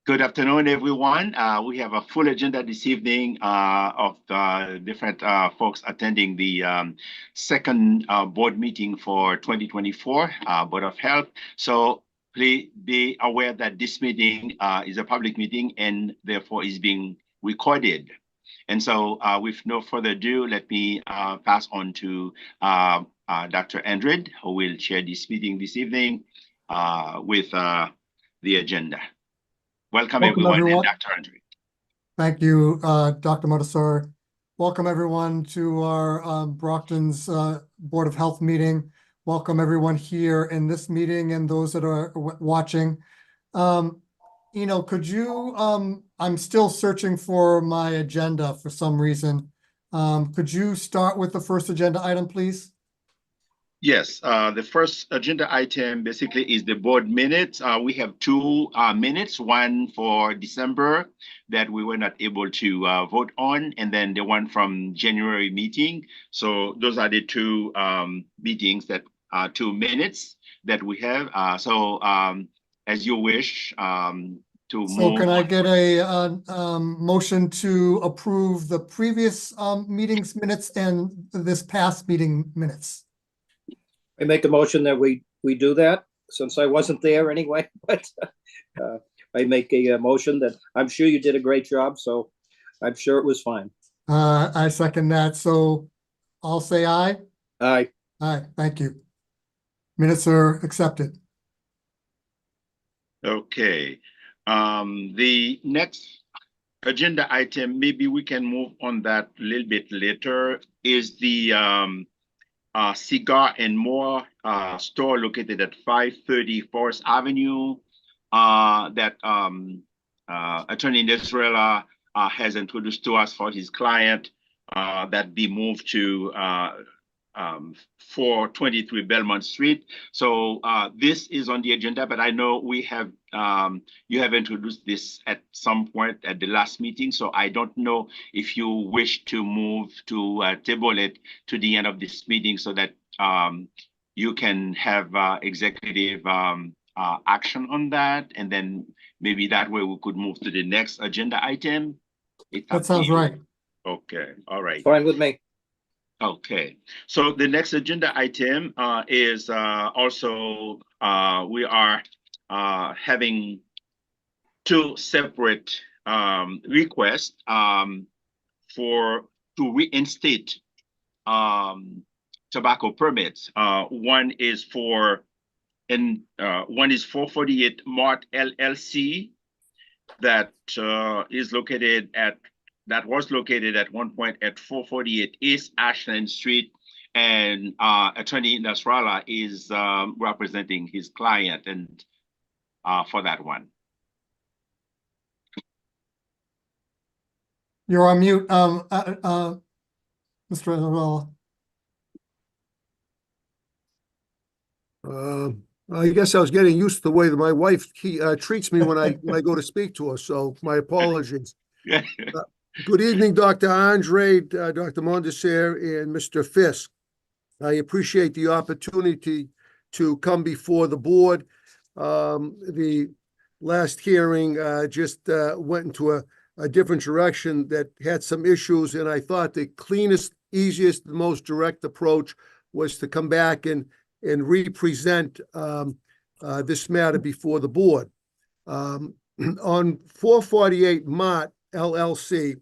Good afternoon, everyone. We have a full agenda this evening of different folks attending the second board meeting for 2024 Board of Health. So please be aware that this meeting is a public meeting and therefore is being recorded. And so with no further ado, let me pass on to Dr. Andred, who will chair this meeting this evening with the agenda. Welcome everyone, and Dr. Andre. Thank you, Dr. Montessori. Welcome everyone to our Brockton's Board of Health meeting. Welcome everyone here in this meeting and those that are watching. Could you, I'm still searching for my agenda for some reason. Could you start with the first agenda item, please? Yes, the first agenda item basically is the board minutes. We have two minutes, one for December that we were not able to vote on, and then the one from January meeting. So those are the two meetings that 2 minutes that we have. As you wish to So move. can I get a motion to approve the previous meeting's minutes and this past meeting minutes? I make a motion that we do that, since I wasn't there anyway, but I make a motion that I'm sure you did a great job, so I'm sure it was fine. I second that, so I'll say aye. Aye. Aye, thank you. Minutes are accepted. Okay, the next agenda item, maybe we can move on that a little bit later, is the cigar and more store located at 530 Forest Avenue that Attorney Nesrela has introduced to us for his client that be moved to 423 Belmont Street. So this is on the agenda, but I know we have you have introduced this at some point at the last meeting, so I don't know if you wish to move to table it to the end of this meeting so that you can have executive action on that, and then maybe that way we could move to the next agenda item. That sounds right. Okay, all right. Fine with me. Okay, so the next agenda item is also we are having two separate requests to reinstate tobacco permits. One is for one is 448 Mart LLC that was located at one point at 448 East Ashland Street, and Attorney Nasrallah is representing his client and for that one. You're on mute, Mr. Nasrallah. I guess I was getting used to the way that my wife treats me when I go to speak to her, so my apologies. Good evening, Dr. Andre, Dr. Montessori, and Mr. Fisk. I appreciate the opportunity to come before the board. The last hearing just went into a different direction that had some issues, and I thought the cleanest, easiest, and most direct approach was to come back and represent this matter before the board. On 448 Mott LLC,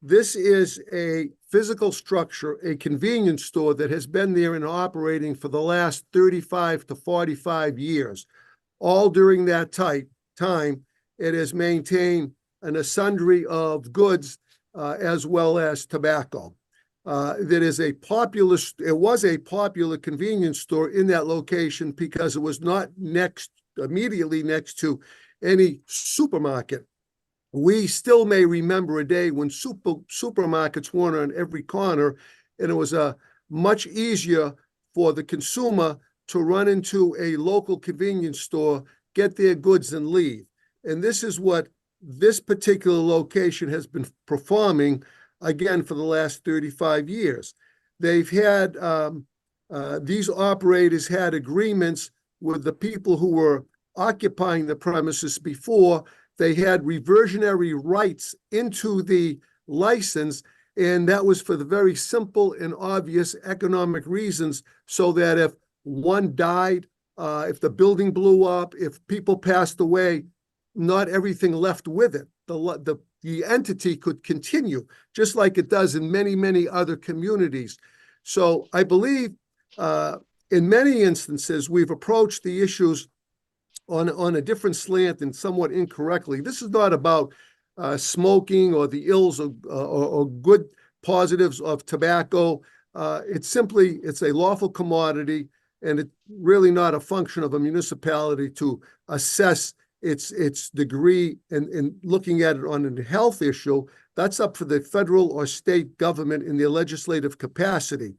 this is a physical structure, a convenience store that has been there and operating for the last 35 to 45 years. All during that time, it has maintained an sundry of goods as well as tobacco. It was a popular convenience store in that location because it was not immediately next to any supermarket. We still may remember a day when supermarkets weren't on every corner, and it was much easier for the consumer to run into a local convenience store, get their goods, and leave. And this is what this particular location has been performing, again, for the last 35 years. They've had, these operators had agreements with the people who were occupying the premises before they had reversionary rights into the license, and that was for the very simple and obvious economic reasons, so that if one died, if the building blew up, if people passed away, not everything left with it. The entity could continue, just like it does in many, many other communities. So I believe in many instances, we've approached the issues on a different slant and somewhat incorrectly. This is not about smoking or the ills or good positives of tobacco. It's a lawful commodity, and it's really not a function of a municipality to assess its degree in looking at it on a health issue. That's up for the federal or state government in their legislative capacity.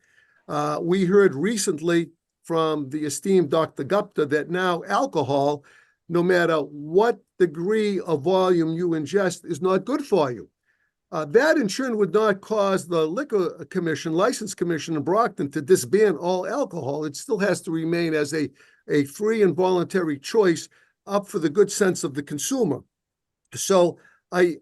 We heard recently from the esteemed Dr. Gupta that now alcohol, no matter what degree of volume you ingest, is not good for you. That in turn would not cause the Liquor Commission, License Commission in Brockton to disband all alcohol. It still has to remain as a free and voluntary choice up for the good sense of the consumer. So I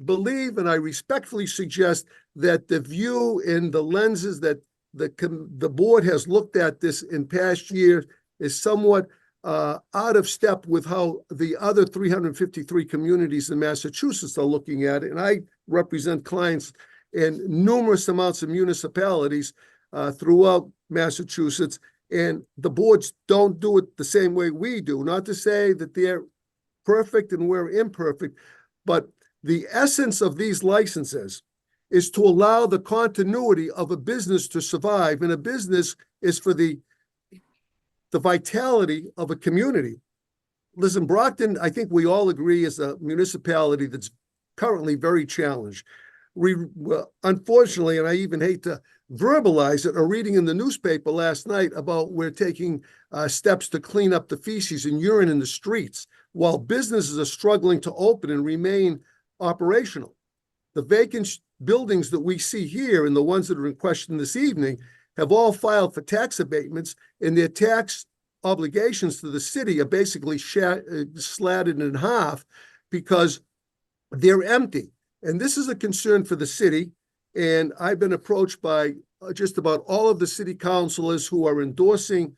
believe, and I respectfully suggest, that the view in the lenses that the board has looked at this in past years is somewhat out of step with how the other 353 communities in Massachusetts are looking at it. And I represent clients in numerous amounts of municipalities throughout Massachusetts, and the boards don't do it the same way we do. Not to say that they're perfect and we're imperfect, but the essence of these licenses is to allow the continuity of a business to survive, and a business is for the vitality of a community. Listen, Brockton, I think we all agree, is a municipality that's currently very challenged. Unfortunately, and I even hate to verbalize it, or reading in the newspaper last night about we're taking steps to clean up the feces and urine in the streets while businesses are struggling to open and remain operational. The vacant buildings that we see here and the ones that are in question this evening have all filed for tax abatements, and their tax obligations to the city are basically slatted in half because they're empty. And this is a concern for the city. And I've been approached by just about all of the city councilors who are endorsing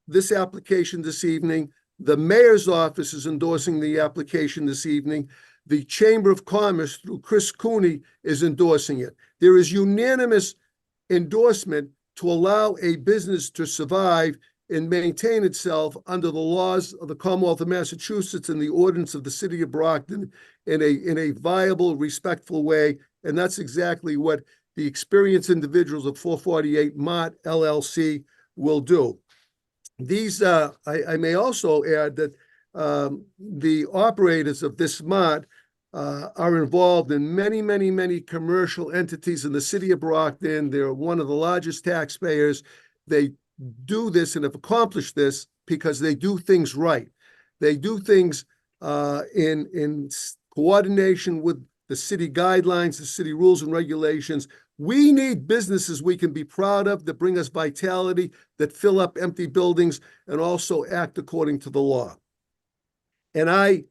this application this evening. The mayor's office is endorsing the application this evening. The Chamber of Commerce, through Chris Cooney, is endorsing it. There is unanimous endorsement to allow a business to survive and maintain itself under the laws of the Commonwealth of Massachusetts and the ordinance of the city of Brockton in a viable, respectful way. And that's exactly what the experienced individuals of 448 Mott LLC will do. These, I may also add that the operators of this Mott are involved in many, many, many commercial entities in the city of Brockton. They're one of the largest taxpayers. They do this and have accomplished this because they do things right. They do things in coordination with the city guidelines, the city rules and regulations. We need businesses we can be proud of, that bring us vitality, that fill up empty buildings, and also act according to the law. And I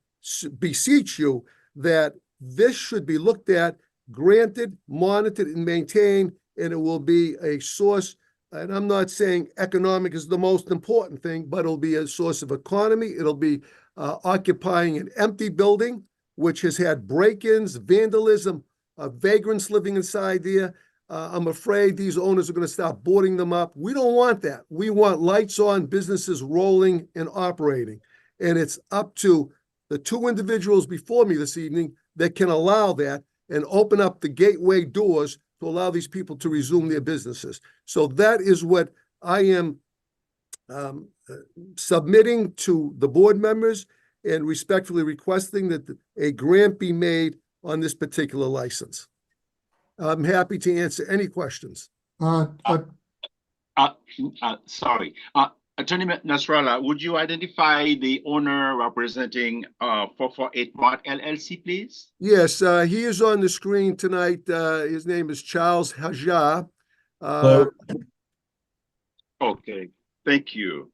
beseech you that this should be looked at, granted, monitored, and maintained, and it will be a source. And I'm not saying economic is the most important thing, but it'll be a source of economy. It'll be occupying an empty building, which has had break-ins, vandalism, vagrants living inside there. I'm afraid these owners are going to start boarding them up. We don't want that. We want lights on, businesses rolling and operating. And it's up to the two individuals before me this evening that can allow that and open up the gateway doors to allow these people to resume their businesses. So that is what I am submitting to the board members, and respectfully requesting that a grant be made on this particular license. I'm happy to answer any questions. Sorry. Attorney Nasrallah, would you identify the owner representing 448 Mott LLC, please? Yes, he is on the screen tonight. His name is Charles Hajar. Okay, thank you.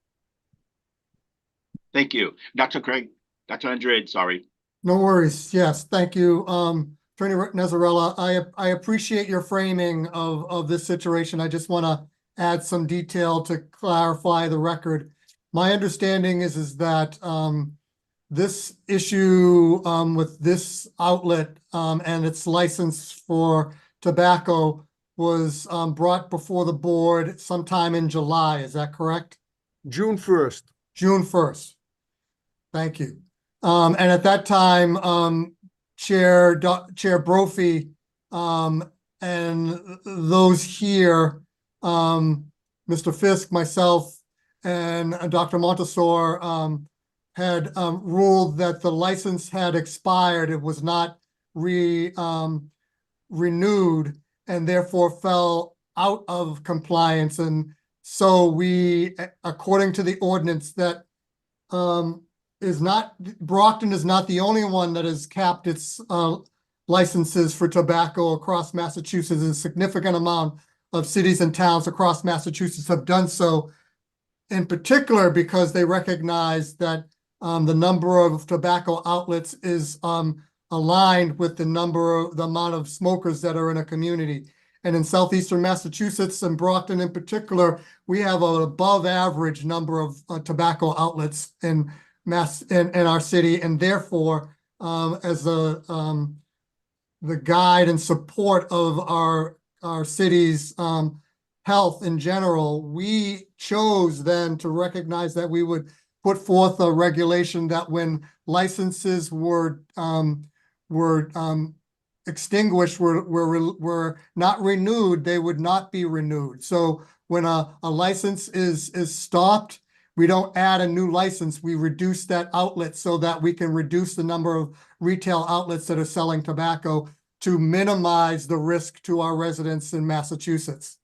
Thank you. Dr. Craig, Dr. Andrade, sorry. No worries. Yes, thank you, Attorney Nezarella. I appreciate your framing of this situation. I just want to add some detail to clarify the record. My understanding is that this issue with this outlet and its license for tobacco was brought before the board sometime in July. Is that correct? June 1st. June 1st. Thank you. And at that time, Chair Brophy, and those here, Mr. Fisk, myself, and Dr. Montesor, had ruled that the license had expired. It was not renewed and therefore fell out of compliance. And so we, according to the ordinance that Brockton is not the only one that has capped its licenses for tobacco across Massachusetts. A significant amount of cities and towns across Massachusetts have done so, in particular because they recognize that the number of tobacco outlets is aligned with the amount of smokers that are in a community. And in southeastern Massachusetts and Brockton in particular, we have an above average number of tobacco outlets in our city, and therefore, as the guide and support of our city's health in general, we chose then to recognize that we would put forth a regulation that when licenses were extinguished, were not renewed, they would not be renewed. So when a license is stopped, we don't add a new license, we reduce that outlet so that we can reduce the number of retail outlets that are selling tobacco to minimize the risk to our residents in Massachusetts.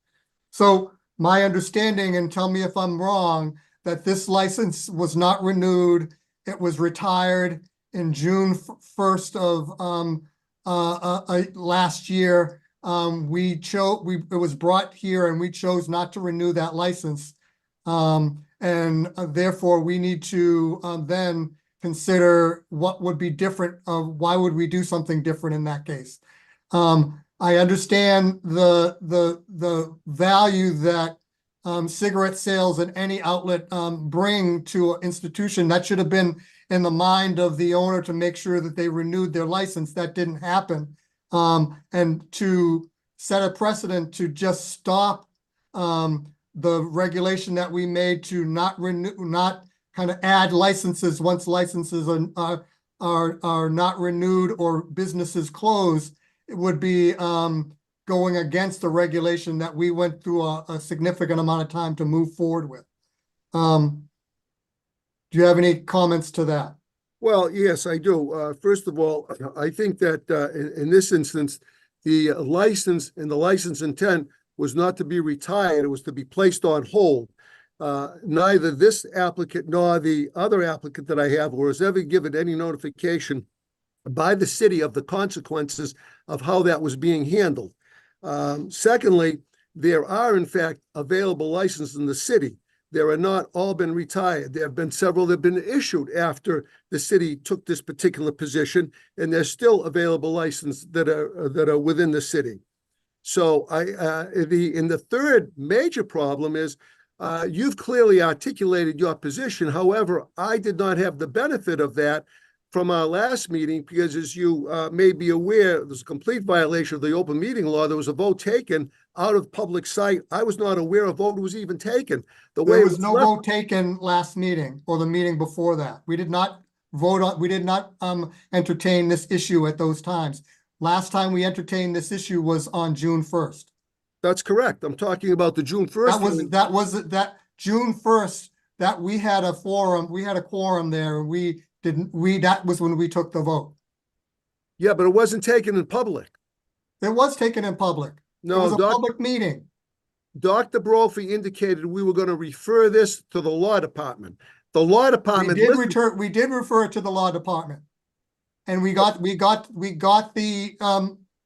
So my understanding, and tell me if I'm wrong, that this license was not renewed. It was retired in June 1st of last year. It was brought here and we chose not to renew that license. And therefore we need to then consider what would be different. Why would we do something different in that case? I understand the value that cigarette sales in any outlet bring to an institution. That should have been in the mind of the owner to make sure that they renewed their license. That didn't happen. And to set a precedent to just stop the regulation that we made to not renew, not kind of add licenses once licenses are not renewed or businesses close, it would be going against the regulation that we went through a significant amount of time to move forward with. Do you have any comments to that? Well, yes, I do. First of all, I think that in this instance, the license and the license intent was not to be retired, it was to be placed on hold. Neither this applicant nor the other applicant that I have was ever given any notification by the city of the consequences of how that was being handled. Secondly, there are in fact available licenses in the city. There are not all been retired. There have been several that have been issued after the city took this particular position, and there's still available licenses that are within the city. So the third major problem is you've clearly articulated your position. However, I did not have the benefit of that from our last meeting because, as you may be aware, there's a complete violation of the open meeting law. There was a vote taken out of public sight. I was not aware a vote was even taken. There was no vote taken last meeting or the meeting before that. We did not vote on, we did not entertain this issue at those times. Last time we entertained this issue was on June 1st. That's correct. I'm talking about the June 1st. That June 1st, that we had a quorum there. That was when we took the vote. Yeah, but it wasn't taken in public. It was taken in public. No, it was a public meeting. Dr. Brophy indicated we were going to refer this to the law department. The law department. We did refer it to the law department. And we got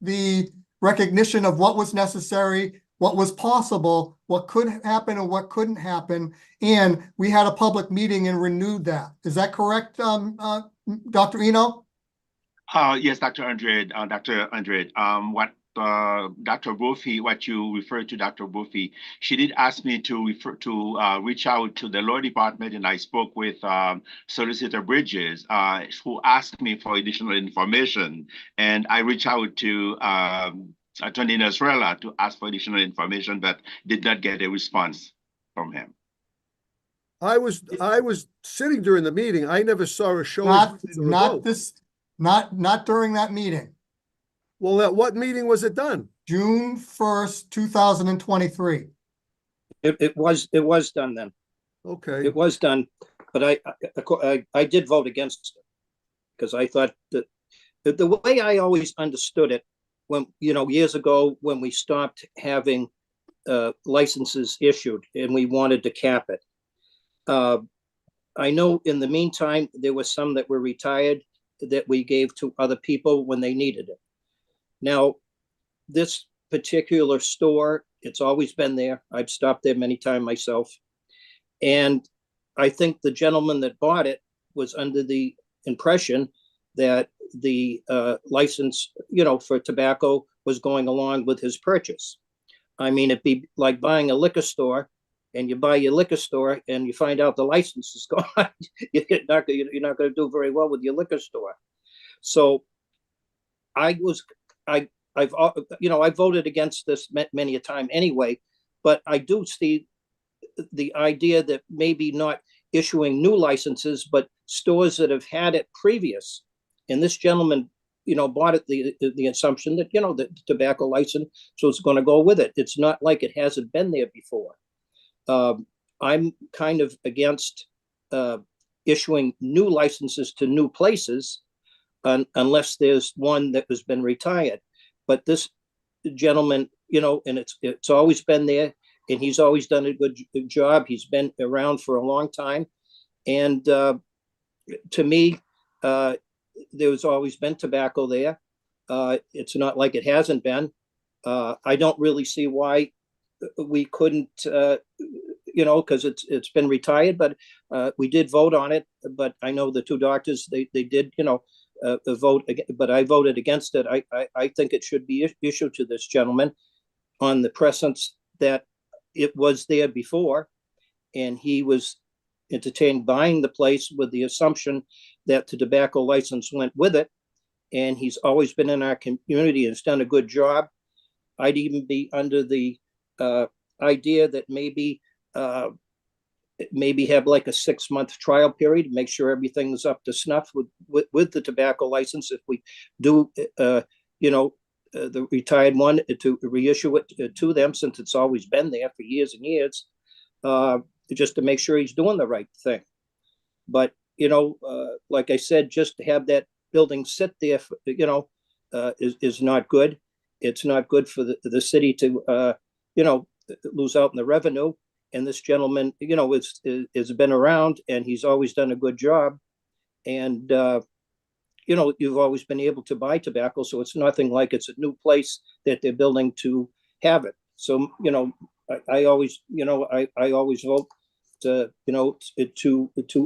the recognition of what was necessary, what was possible, what could happen and what couldn't happen. And we had a public meeting and renewed that. Is that correct, Dr. Eno? Yes, Dr. Andrade, Dr. Brophy, what you referred to, Dr. Brophy, she did ask me to reach out to the law department, and I spoke with Solicitor Bridges, who asked me for additional information, and I reached out to Attorney Nasrallah to ask for additional information, but did not get a response from him. I was sitting during the meeting. I never saw a show. Not during that meeting. Well, at what meeting was it done? June 1st, 2023. It was done then. Okay. It was done, but I did vote against it because I thought that the way I always understood it, when, years ago when we stopped having licenses issued and we wanted to cap it. I know in the meantime, there were some that were retired that we gave to other people when they needed it. Now, this particular store, it's always been there. I've stopped there many times myself. And I think the gentleman that bought it was under the impression that the license, for tobacco was going along with his purchase. I mean, it'd be like buying a liquor store, and you buy your liquor store and you find out the license is gone. You're not going to do very well with your liquor store. So I voted against this many a time anyway, but I do see the idea that maybe not issuing new licenses, but stores that have had it previous. And this gentleman, bought it the assumption that, the tobacco license, so it's going to go with it. It's not like it hasn't been there before. I'm kind of against issuing new licenses to new places unless there's one that has been retired. But this gentleman, and it's always been there, and he's always done a good job. He's been around for a long time. And to me, there's always been tobacco there. It's not like it hasn't been. I don't really see why we couldn't, because it's been retired, but we did vote on it. But I know the two doctors, they did, vote, but I voted against it. I think it should be issued to this gentleman on the presence that it was there before, and he was entertained buying the place with the assumption that the tobacco license went with it. And he's always been in our community and has done a good job. I'd even be under the idea that maybe have like a 6-month trial period, make sure everything's up to snuff with the tobacco license. If we do, the retired one, to reissue it to them, since it's always been there for years and years, just to make sure he's doing the right thing. But, like I said, just to have that building sit there, is not good. It's not good for the city to, lose out in the revenue. And this gentleman, has been around, and he's always done a good job. And, you've always been able to buy tobacco. So it's nothing like it's a new place that they're building to have it. So, I always vote to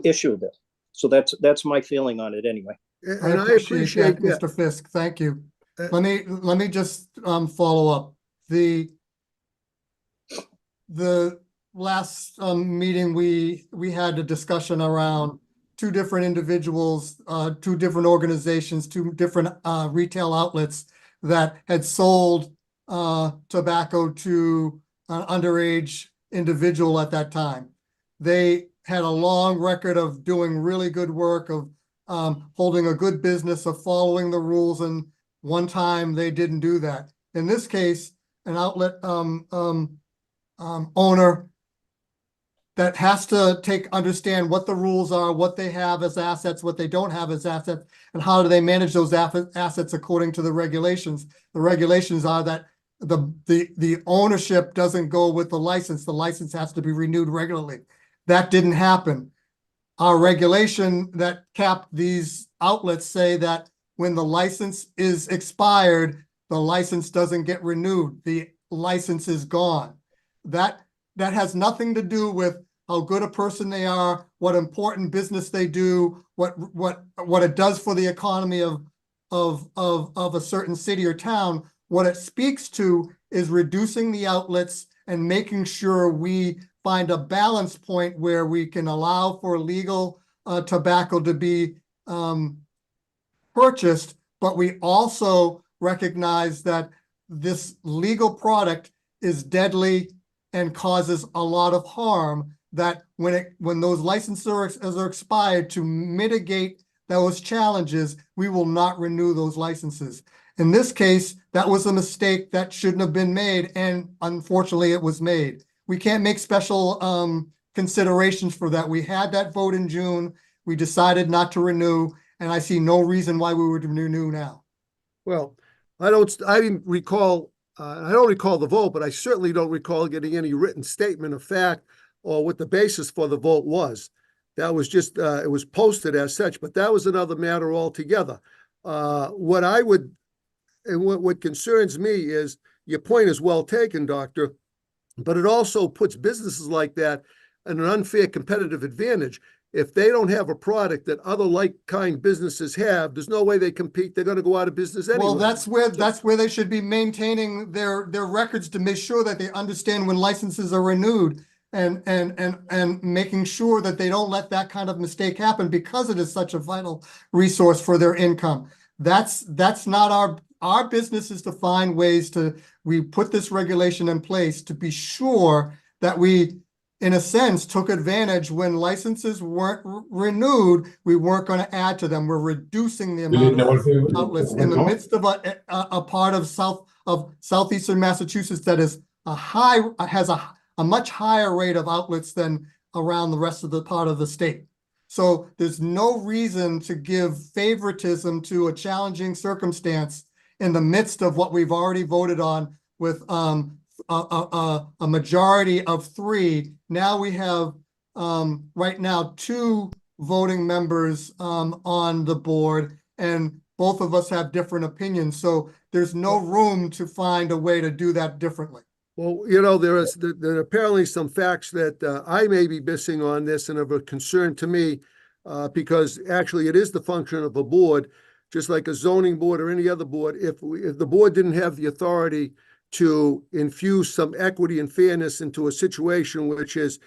issue this. So that's my feeling on it anyway. And I appreciate that, Mr. Fisk. Thank you. Let me just follow up. The last meeting, we had a discussion around two different individuals, two different organizations, two different retail outlets that had sold tobacco to an underage individual at that time. They had a long record of doing really good work, of holding a good business, of following the rules, and one time they didn't do that. In this case, an outlet owner that has to understand what the rules are, what they have as assets, what they don't have as assets, and how do they manage those assets according to the regulations. The regulations are that the ownership doesn't go with the license. The license has to be renewed regularly. That didn't happen. Our regulation that capped these outlets say that when the license is expired, the license doesn't get renewed. The license is gone. That has nothing to do with how good a person they are, what important business they do, what it does for the economy of of a certain city or town. What it speaks to is reducing the outlets and making sure we find a balance point where we can allow for legal tobacco to be purchased, but we also recognize that this legal product is deadly and causes a lot of harm, that when those licenses are expired, to mitigate those challenges, we will not renew those licenses. In this case, that was a mistake that shouldn't have been made, and unfortunately it was made. We can't make special considerations for that. We had that vote in June. We decided not to renew, and I see no reason why we would renew now. Well, I didn't recall, I don't recall the vote, but I certainly don't recall getting any written statement of fact or what the basis for the vote was. That was just, it was posted as such, but that was another matter altogether. What I would, and what concerns me is, your point is well taken, Doctor, but it also puts businesses like that in an unfair competitive advantage. If they don't have a product that other like-kind businesses have, there's no way they compete. They're going to go out of business anyway. Well, that's where they should be maintaining their records to make sure that they understand when licenses are renewed, and making sure that they don't let that kind of mistake happen, because it is such a vital resource for their income. That's not our business. Is to find ways we put this regulation in place to be sure that we, in a sense, took advantage when licenses weren't renewed. We weren't going to add to them. We're reducing the amount of outlets in the midst of a part of southeastern Massachusetts that is has a much higher rate of outlets than around the rest of the part of the state. So there's no reason to give favoritism to a challenging circumstance in the midst of what we've already voted on with a majority of 3. Now we have right now 2 voting members on the board, and both of us have different opinions. So there's no room to find a way to do that differently. Well, you know, there are apparently some facts that I may be missing on this and of a concern to me, because actually it is the function of a board, just like a zoning board or any other board. If the board didn't have the authority to infuse some equity and fairness into a situation which is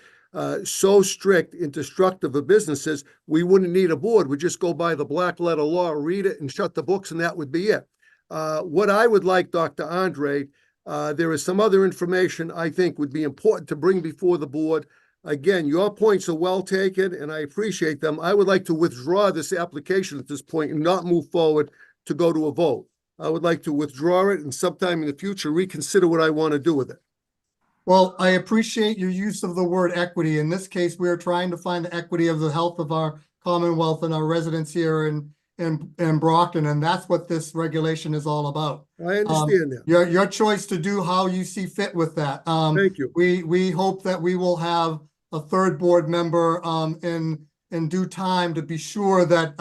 so strict and destructive of businesses, we wouldn't need a board. We'd just go by the black letter law, read it, and shut the books, and that would be it. What I would like, Dr. Andre, there is some other information I think would be important to bring before the board. Again, your points are well taken, and I appreciate them. I would like to withdraw this application at this point and not move forward to go to a vote. I would like to withdraw it and sometime in the future reconsider what I want to do with it. Well, I appreciate your use of the word equity. In this case, we are trying to find the equity of the health of our Commonwealth and our residents here in Brockton, and that's what this regulation is all about. I understand that. Your choice to do how you see fit with that. Thank you. We hope that we will have a 3rd board member in due time to be sure that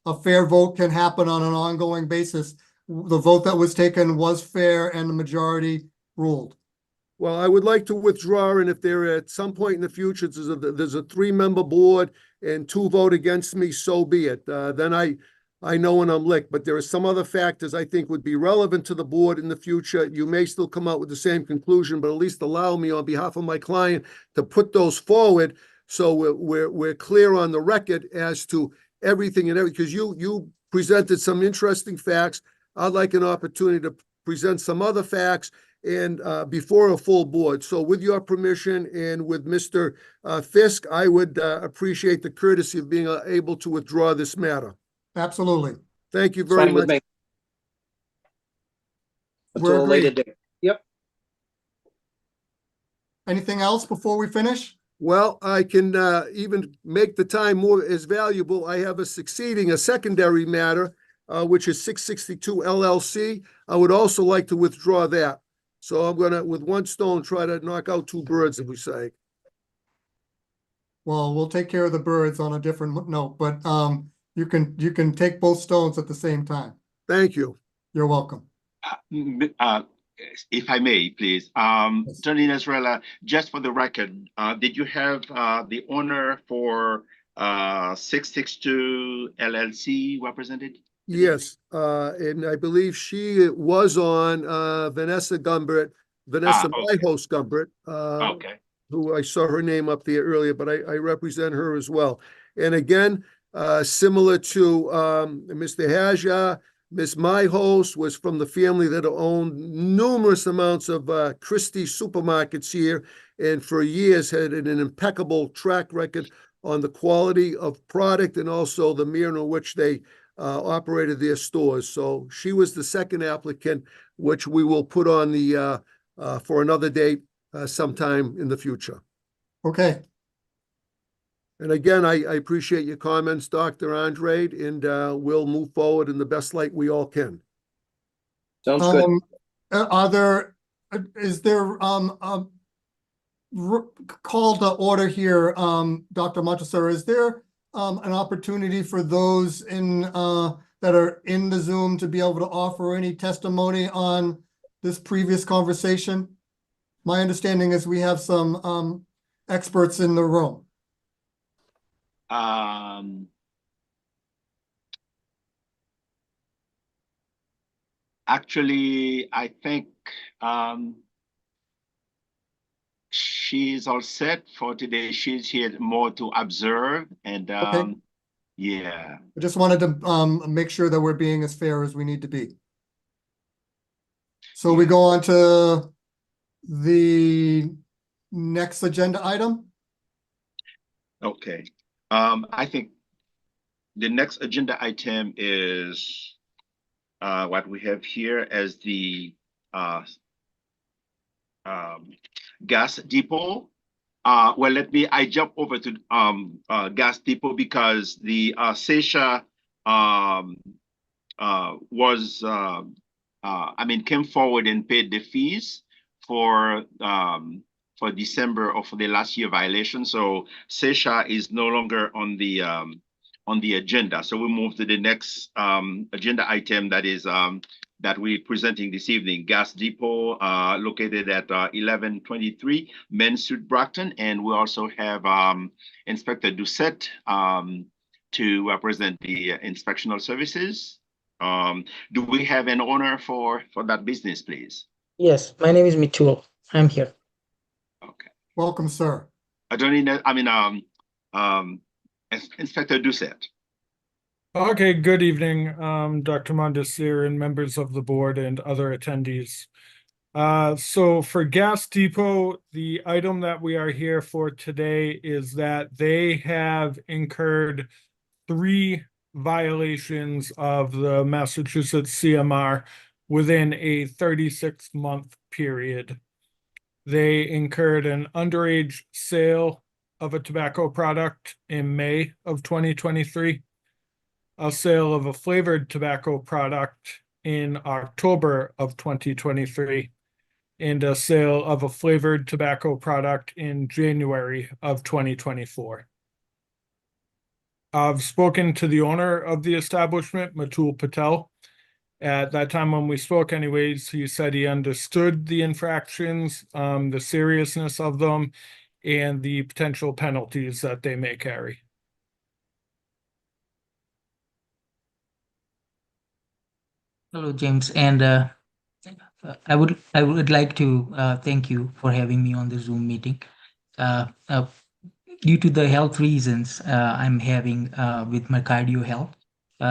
a fair vote can happen on an ongoing basis. The vote that was taken was fair, and the majority ruled. Well, I would like to withdraw, and if there at some point in the future there's a 3-member board and 2 vote against me, so be it. Then I know when I'm licked. But there are some other factors I think would be relevant to the board in the future. You may still come out with the same conclusion, but at least allow me on behalf of my client to put those forward, so we're clear on the record as to everything and everything. Because you presented some interesting facts. I'd like an opportunity to present some other facts and before a full board. So with your permission and with Mr. Fisk, I would appreciate the courtesy of being able to withdraw this matter. Absolutely. Thank you very Fine with much. me. Until a later date. Yep. Anything else before we finish? Well, I can even make the time more as valuable. I have a secondary matter, which is 662 LLC. I would also like to withdraw that. So I'm gonna, with one stone, try to knock out 2 birds, if we say. Well, we'll take care of the birds on a different note, but you can take both stones at the same time. Thank you. You're welcome. If I may, please. Yes. Attorney Nasrallah, just for the record, did you have the owner for 662 LLC represented? Yes, and I believe she was on Vanessa Okay. Myhost Gumbert, Okay. who I saw her name up there earlier, but I represent her as well. And again, similar to Mr. Haja, Miss Myhost was from the family that owned numerous amounts of Christie supermarkets here, and for years had an impeccable track record on the quality of product and also the manner in which they operated their stores. So she was the second applicant, which we will put on the for another date sometime in the future. Okay, And again, I appreciate your comments, Dr. Andre, and we'll move forward in the best light we all can. Sounds good. are there, is there, call to order here, Dr. Montessor, is there an opportunity for those in that are in the Zoom to be able to offer any testimony on this previous conversation? My understanding is we have some experts in the room. Actually, I think she's all set for today. She's here more to observe and Okay. yeah. I just wanted to make sure that we're being as fair as we need to be. So we Yeah. go on to the next agenda item. Okay. I think the next agenda item is what we have here as the gas depot. Well, I jump over to gas depot because the Seisha came forward and paid the fees for December of the last year violation. So Seisha is no longer on the agenda. So we move to the next agenda item that is that we're presenting this evening, gas depot located at 1123 Main Street, Brockton. And we also have Inspector Doucette to represent the inspectional services. Do we have an owner for that business, please? Yes, my name is Mitul. I'm here. Okay. Welcome, sir. Inspector Doucette. Okay, good evening, Dr. Mondesir and members of the board and other attendees. So for Gas Depot, the item that we are here for today is that they have incurred 3 violations of the Massachusetts CMR within a 36-month period. They incurred an underage sale of a tobacco product in May of 2023, a sale of a flavored tobacco product in October of 2023, and a sale of a flavored tobacco product in January of 2024. I've spoken to the owner of the establishment, Matul Patel. At that time when we spoke anyways, he said he understood the infractions, the seriousness of them, and the potential penalties that they may carry. Hello, James, and I would like to thank you for having me on the Zoom meeting. Due to the health reasons I'm having with my cardio health,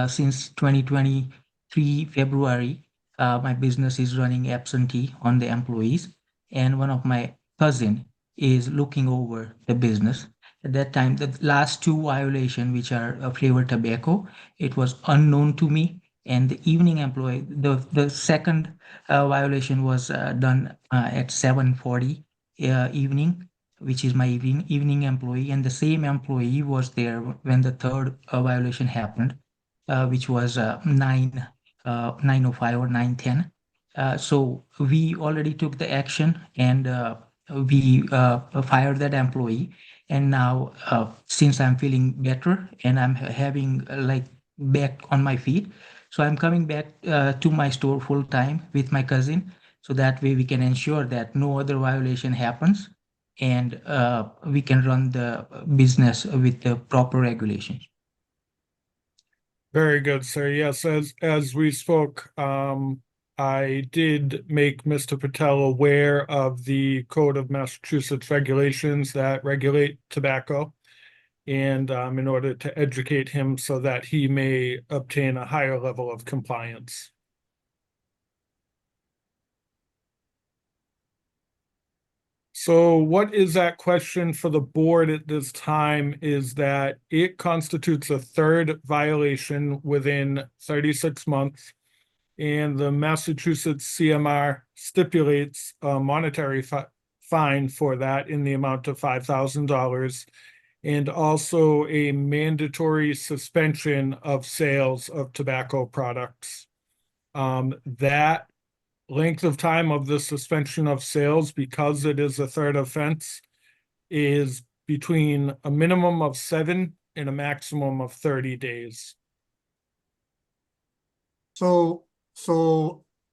since 2023 February, my business is running absentee on the employees, and one of my cousin is looking over the business. At that time, the last 2 violations, which are flavored tobacco, it was unknown to me. And the evening employee, the second violation was done at 7:40 evening, which is my evening employee, and the same employee was there when the third violation happened, which was 9:05 or 9:10. So we already took the action, and we fired that employee. And now, since I'm feeling better and I'm having like back on my feet, so I'm coming back to my store full time with my cousin, so that way we can ensure that no other violation happens, and we can run the business with the proper regulations. Very good, sir. Yes, as we spoke, I did make Mr. Patel aware of the Code of Massachusetts regulations that regulate tobacco. And in order to educate him so that he may obtain a higher level of compliance. So what is that question for the board at this time is that it constitutes a third violation within 36 months. And the Massachusetts CMR stipulates a monetary fine for that in the amount of $5,000 and also a mandatory suspension of sales of tobacco products. That length of time of the suspension of sales, because it is a third offense, is between a minimum of 7 and a maximum of 30 days. So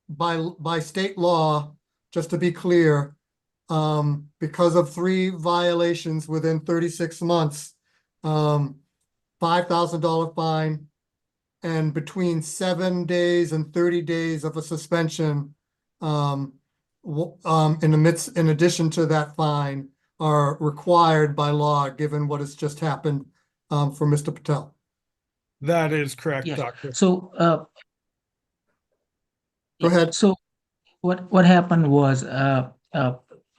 by state law, just to be clear, because of 3 violations within 36 months, $5,000 fine, and between 7 days and 30 days of a suspension, in addition to that fine, are required by law, given what has just happened, for Mr. Patel. That is correct, Yes. Doctor. So, Go ahead. So what happened was our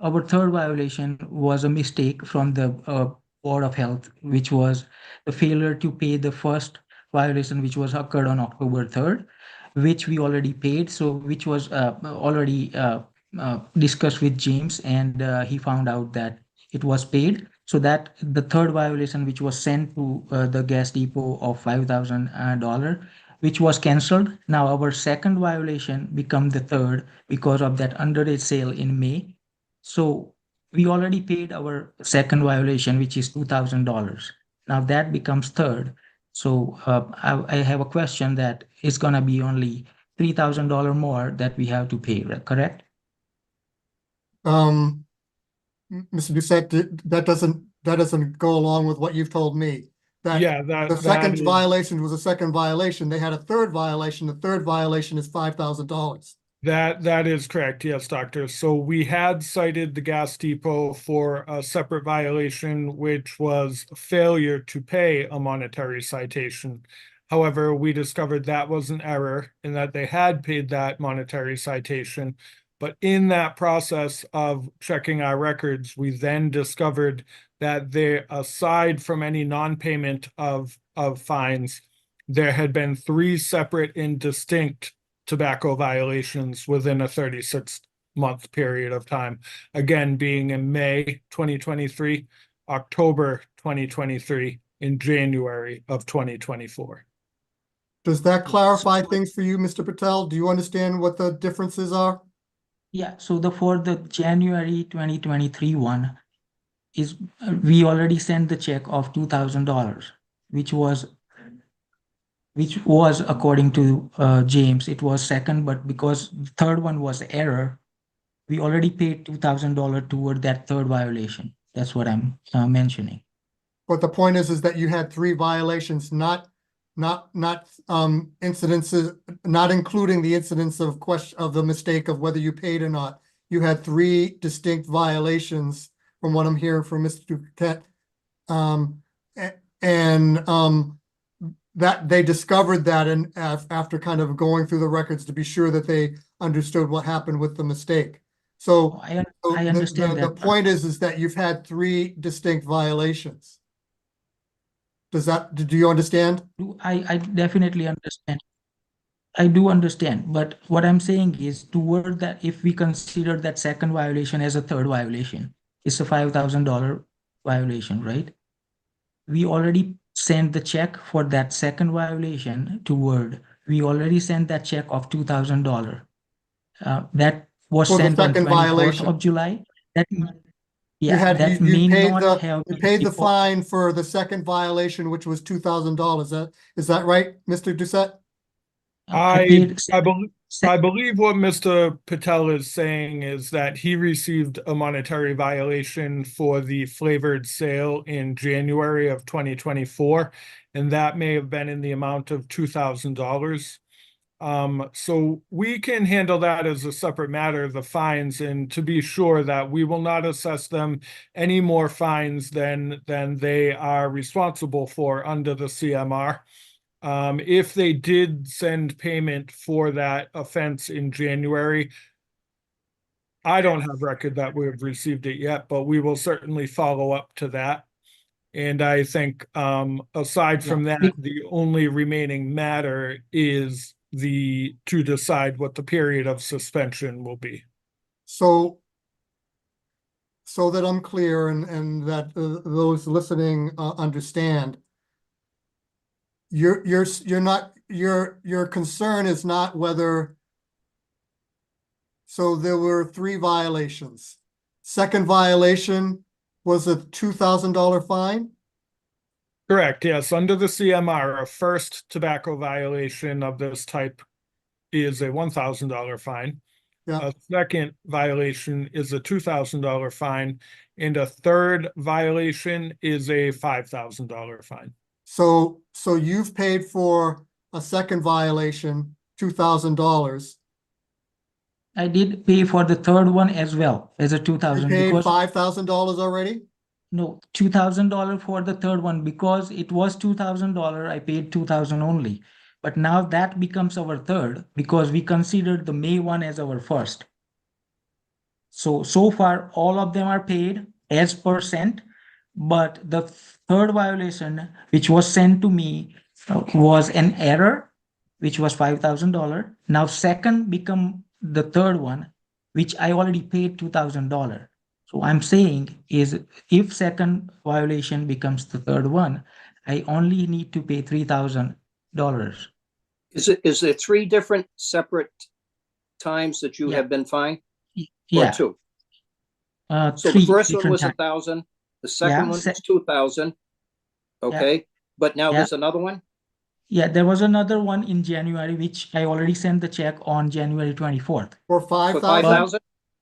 third violation was a mistake from the Board of Health, which was the failure to pay the first violation, which was occurred on October 3rd, which we already paid. So which was already discussed with James, and he found out that it was paid. So that the third violation, which was sent to the gas depot of $5,000, which was cancelled. Now our second violation become the third because of that underage sale in May. So we already paid our second violation, which is $2,000. Now that becomes third. So I have a question that it's gonna be only $3,000 more that we have to pay, correct? Mr. Doucette, that doesn't go along with what you've told me. That Yeah, the that second is, violation was a second violation. They had a third violation. The third violation is $5,000. that is correct. Yes, Doctor. So we had cited the gas depot for a separate violation, which was failure to pay a monetary citation. However, we discovered that was an error and that they had paid that monetary citation. But in that process of checking our records, we then discovered that there, aside from any non-payment of fines, there had been 3 separate and distinct tobacco violations within a 36-month period of time. Again, being in May 2023, October 2023, and January of 2024. Does that clarify things for you, Mr. Patel? Do you understand what the differences are? Yeah, so for the January 2023 one is we already sent the check of $2,000, which was according to James, it was second, but because the third one was error, we already paid $2,000 toward that third violation. That's what I'm mentioning. But the point is that you had 3 violations, not incidences, not including the incidence of the mistake of whether you paid or not. You had 3 distinct violations from what I'm hearing from Mr. Duquette. That they discovered that and after kind of going through the records to be sure that they understood what happened with the mistake. So I understand the that. point is that you've had 3 distinct violations. Do you understand? I definitely understand. I do understand, but what I'm saying is toward that, if we consider that second violation as a third violation, it's a $5,000 violation, right? We already sent the check for that second violation toward, we already sent that check of $2,000. That was For the sent on second 24th violation. of July. That, You yeah, that you may paid not have you been paid the before- fine for the second violation, which was $2,000. Is that right, Mr. Doucette? I paid I believe what Mr. Patel is saying is that he received a monetary violation for the flavored sale in January of 2024, and that may have been in the amount of $2,000. So we can handle that as a separate matter, the fines, and to be sure that we will not assess them any more fines than they are responsible for under the CMR. If they did send payment for that offense in January, I don't have record that we've received it yet, but we will certainly follow up to that. And I think, aside from that, the only remaining matter is to decide what the period of suspension will be. So that I'm clear and that those listening understand, your concern is not whether. So there were 3 violations. Second violation was a $2,000 fine? Correct, yes. Under the CMR, a first tobacco violation of this type is a $1,000 fine. Yeah. A second violation is a $2,000 fine, and a third violation is a $5,000 fine. So you've paid for a second violation, $2,000. I did pay for the third one as well as a You 2,000 paid because $5,000 already? no, $2,000 for the third one because it was $2,000. I paid 2,000 only. But now that becomes our third because we considered the May one as our first. So far, all of them are paid as percent, but the third violation, which was sent to me, was an error, which was $5,000. Now second become the third one, which I already paid $2,000. So I'm saying is if second violation becomes the third one, I only need to pay $3,000. Is there 3 different separate times that you Yeah. have been fined? Yeah. Or 2? So 3 the first one different was times. 1,000, the second Yeah, one was 2,000. Okay, but now Yeah. there's another one? Yeah, there was another one in January, which I already sent the check on January 24th. For For 5,000? 5,000?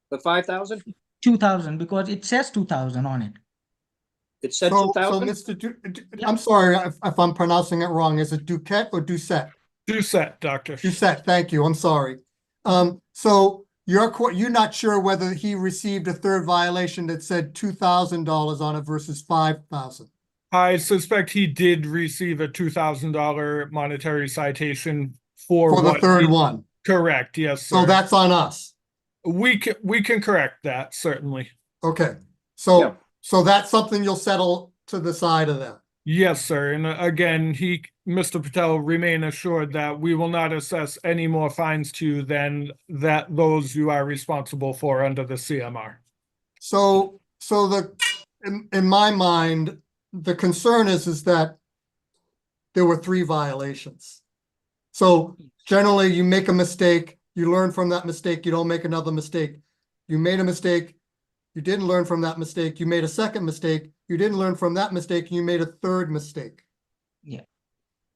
For 5,000? 2,000 because it says 2,000 on it. It said So 2,000? Mr. I'm sorry if I'm pronouncing it wrong. Is it Duquette or Doucette? Doucette, Doctor. Doucette, thank you. I'm sorry. So you're not sure whether he received a third violation that said $2,000 on it versus 5,000. I suspect he did receive a $2,000 monetary citation for For the what third he- one. Correct, yes, So sir. that's on us. We can correct that, certainly. Okay. Yeah. So that's something you'll settle to the side of that. Yes, sir. And again, Mr. Patel, remain assured that we will not assess any more fines to you than those you are responsible for under the CMR. So in my mind, the concern is that there were 3 violations. So generally you make a mistake, you learn from that mistake, you don't make another mistake. You made a mistake, you didn't learn from that mistake, you made a second mistake, you didn't learn from that mistake, you made a third mistake. Yeah.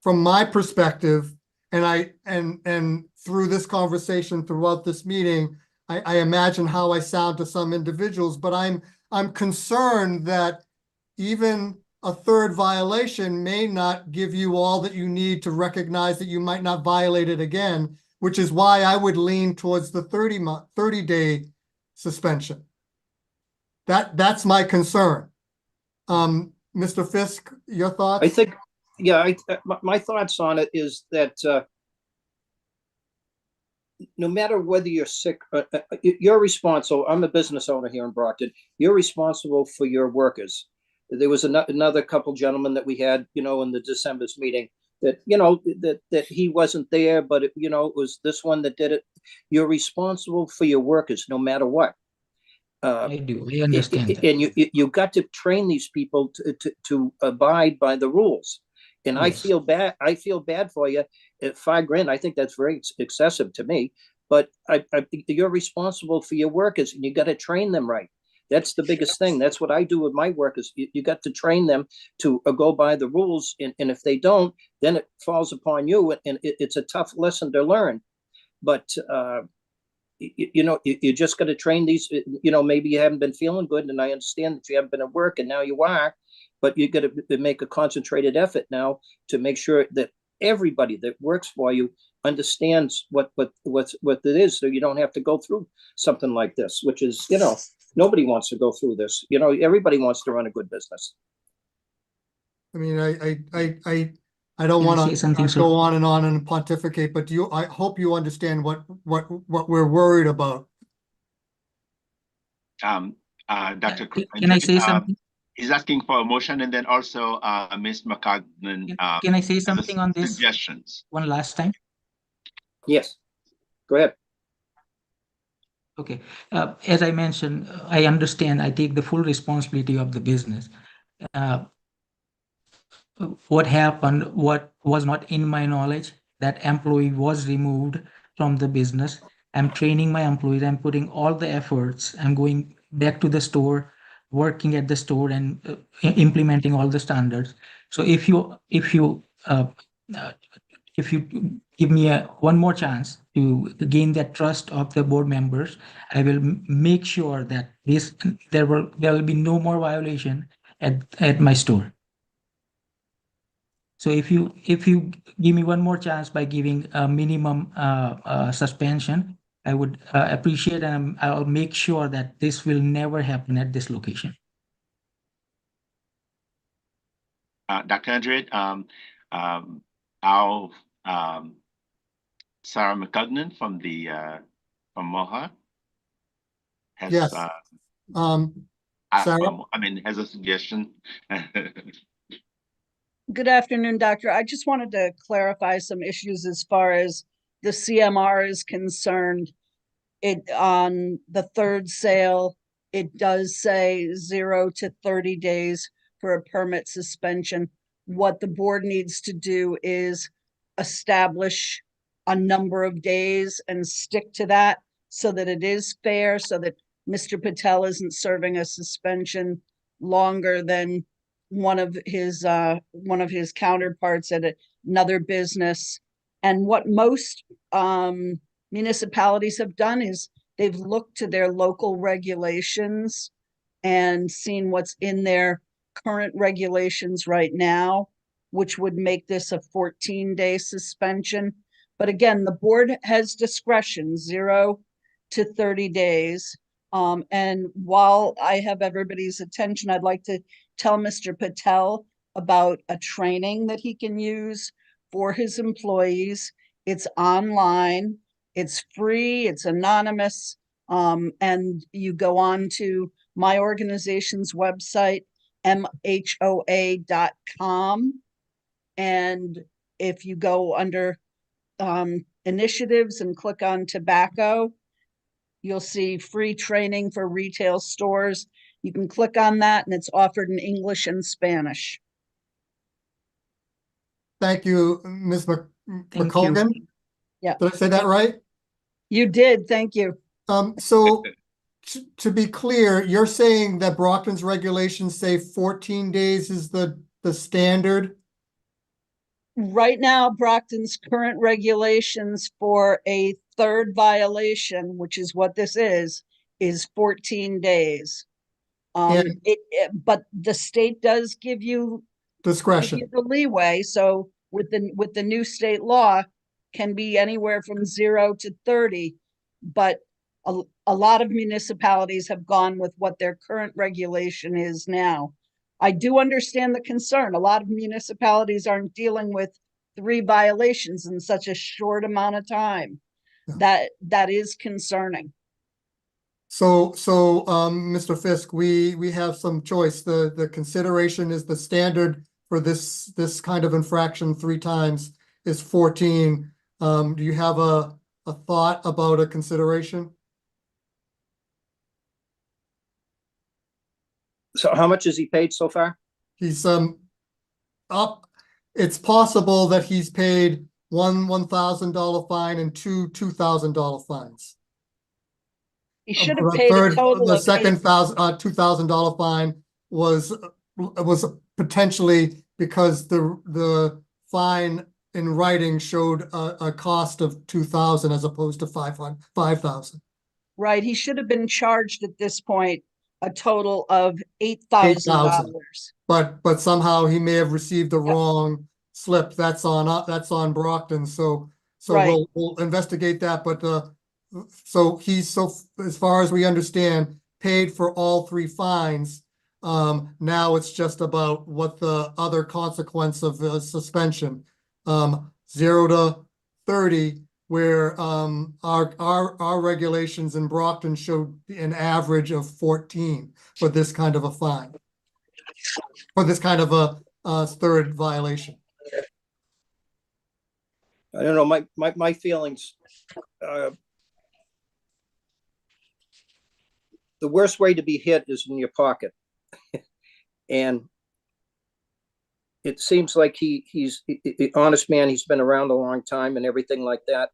From my perspective, and through this conversation, throughout this meeting, I imagine how I sound to some individuals, but I'm concerned that even a third violation may not give you all that you need to recognize that you might not violate it again, which is why I would lean towards the 30-day suspension. That's my concern. Mr. Fisk, your thoughts? I think, yeah, my thoughts on it is that no matter whether you're sick, you're responsible. I'm a business owner here in Brockton. You're responsible for your workers. There was another couple gentlemen that we had, in the December's meeting that, that he wasn't there, but, it was this one that did it. You're responsible for your workers no matter what. I do. I understand that. And you got to train these people to abide by the rules. And Yes. I feel bad for you at $5,000. I think that's very excessive to me, but you're responsible for your workers and you got to train them right. That's the biggest thing. That's what I do with my workers. You got to train them to go by the rules. And if they don't, then it falls upon you. And it's a tough lesson to learn. But, you just got to train these, maybe you haven't been feeling good. And I understand that you haven't been at work and now you are. But you got to make a concentrated effort now to make sure that everybody that works for you understands what it is, so you don't have to go through something like this, which is, nobody wants to go through this. Everybody wants to run a good business. I mean, I don't Can I want say something, to sir? go on and pontificate, but I hope you understand what we're worried about. Dr. Can I say something? He's asking for a motion, and then also Ms. McCognon. Can I say something on this suggestions? one last time? Yes, go ahead. Okay, as I mentioned, I understand, I take the full responsibility of the business. What happened, what was not in my knowledge, that employee was removed from the business. I'm training my employees, I'm putting all the efforts, I'm going back to the store, working at the store and implementing all the standards. So if you give me one more chance to gain that trust of the board members, I will make sure that there will be no more violation at my store. So if you give me one more chance by giving a minimum suspension, I would appreciate, and I'll make sure that this will never happen at this location. Dr. Andrade, Sarah McCognon from MOHA has Yes. Sarah? has a suggestion. Good afternoon, Doctor. I just wanted to clarify some issues as far as the CMR is concerned. On the third sale, it does say 0 to 30 days for a permit suspension. What the board needs to do is establish a number of days and stick to that so that it is fair, so that Mr. Patel isn't serving a suspension longer than one of his counterparts at another business. And what most municipalities have done is they've looked to their local regulations and seen what's in their current regulations right now, which would make this a 14-day suspension. But again, the board has discretion, 0 to 30 days. And while I have everybody's attention, I'd like to tell Mr. Patel about a training that he can use for his employees. It's online, it's free, it's anonymous, and you go on to my organization's website, mhoa.com. And if you go under initiatives and click on tobacco, you'll see free training for retail stores. You can click on that and it's offered in English and Spanish. Thank you, Ms. Thank McColgan. you. Yeah. Did I say that right? You did, thank you. So to be clear, you're saying that Brockton's regulations say 14 days is the standard? Right now, Brockton's current regulations for a third violation, which is what this is 14 days. But the state does give you Discretion. the leeway. So with the new state law, can be anywhere from 0 to 30. But a lot of municipalities have gone with what their current regulation is now. I do understand the concern. A lot of municipalities aren't dealing with 3 violations in such a short amount of time. Yeah. That is concerning. So, Mr. Fisk, we have some choice. The consideration is the standard for this kind of infraction 3 times is 14. Do you have a thought about a consideration? So how much has he paid so far? He's up. It's possible that he's paid one $1,000 fine and two $2,000 fines. He should have The paid a third, total the of second $2,000 fine was potentially because the fine in writing showed a cost of 2,000 as opposed to 5,000. right. He should have been charged at this point a total of $8,000. But somehow he may have received the Yep. wrong slip. That's on Brockton. So Right. we'll investigate that. But so as far as we understand, paid for all three fines. Now it's just about what the other consequence of the suspension. 0 to 30, where our regulations in Brockton showed an average of 14 for this kind of a fine. For this kind of a third violation. I don't know, my feelings. The worst way to be hit is in your pocket. And it seems like he's an honest man. He's been around a long time and everything like that.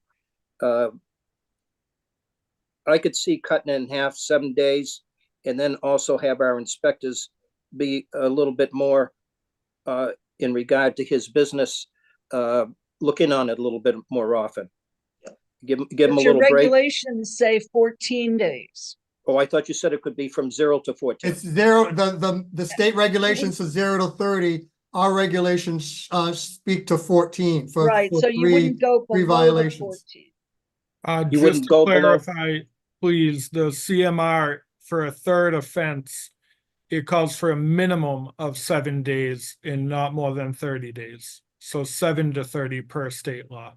I could see cutting it in half, 7 days, and then also have our inspectors be a little bit more in regard to his business, looking on it a little bit more often. Give him But a your little break. regulations say 14 days. Oh, I thought you said it could be from 0 to 14. It's 0, the state regulations is 0 to 30. Our regulations speak to 14 for Right, so you wouldn't go three below the violations. 14. You Just wouldn't to go below- clarify, please, the CMR for a third offense, it calls for a minimum of 7 days and not more than 30 days. So 7 to 30 per state law.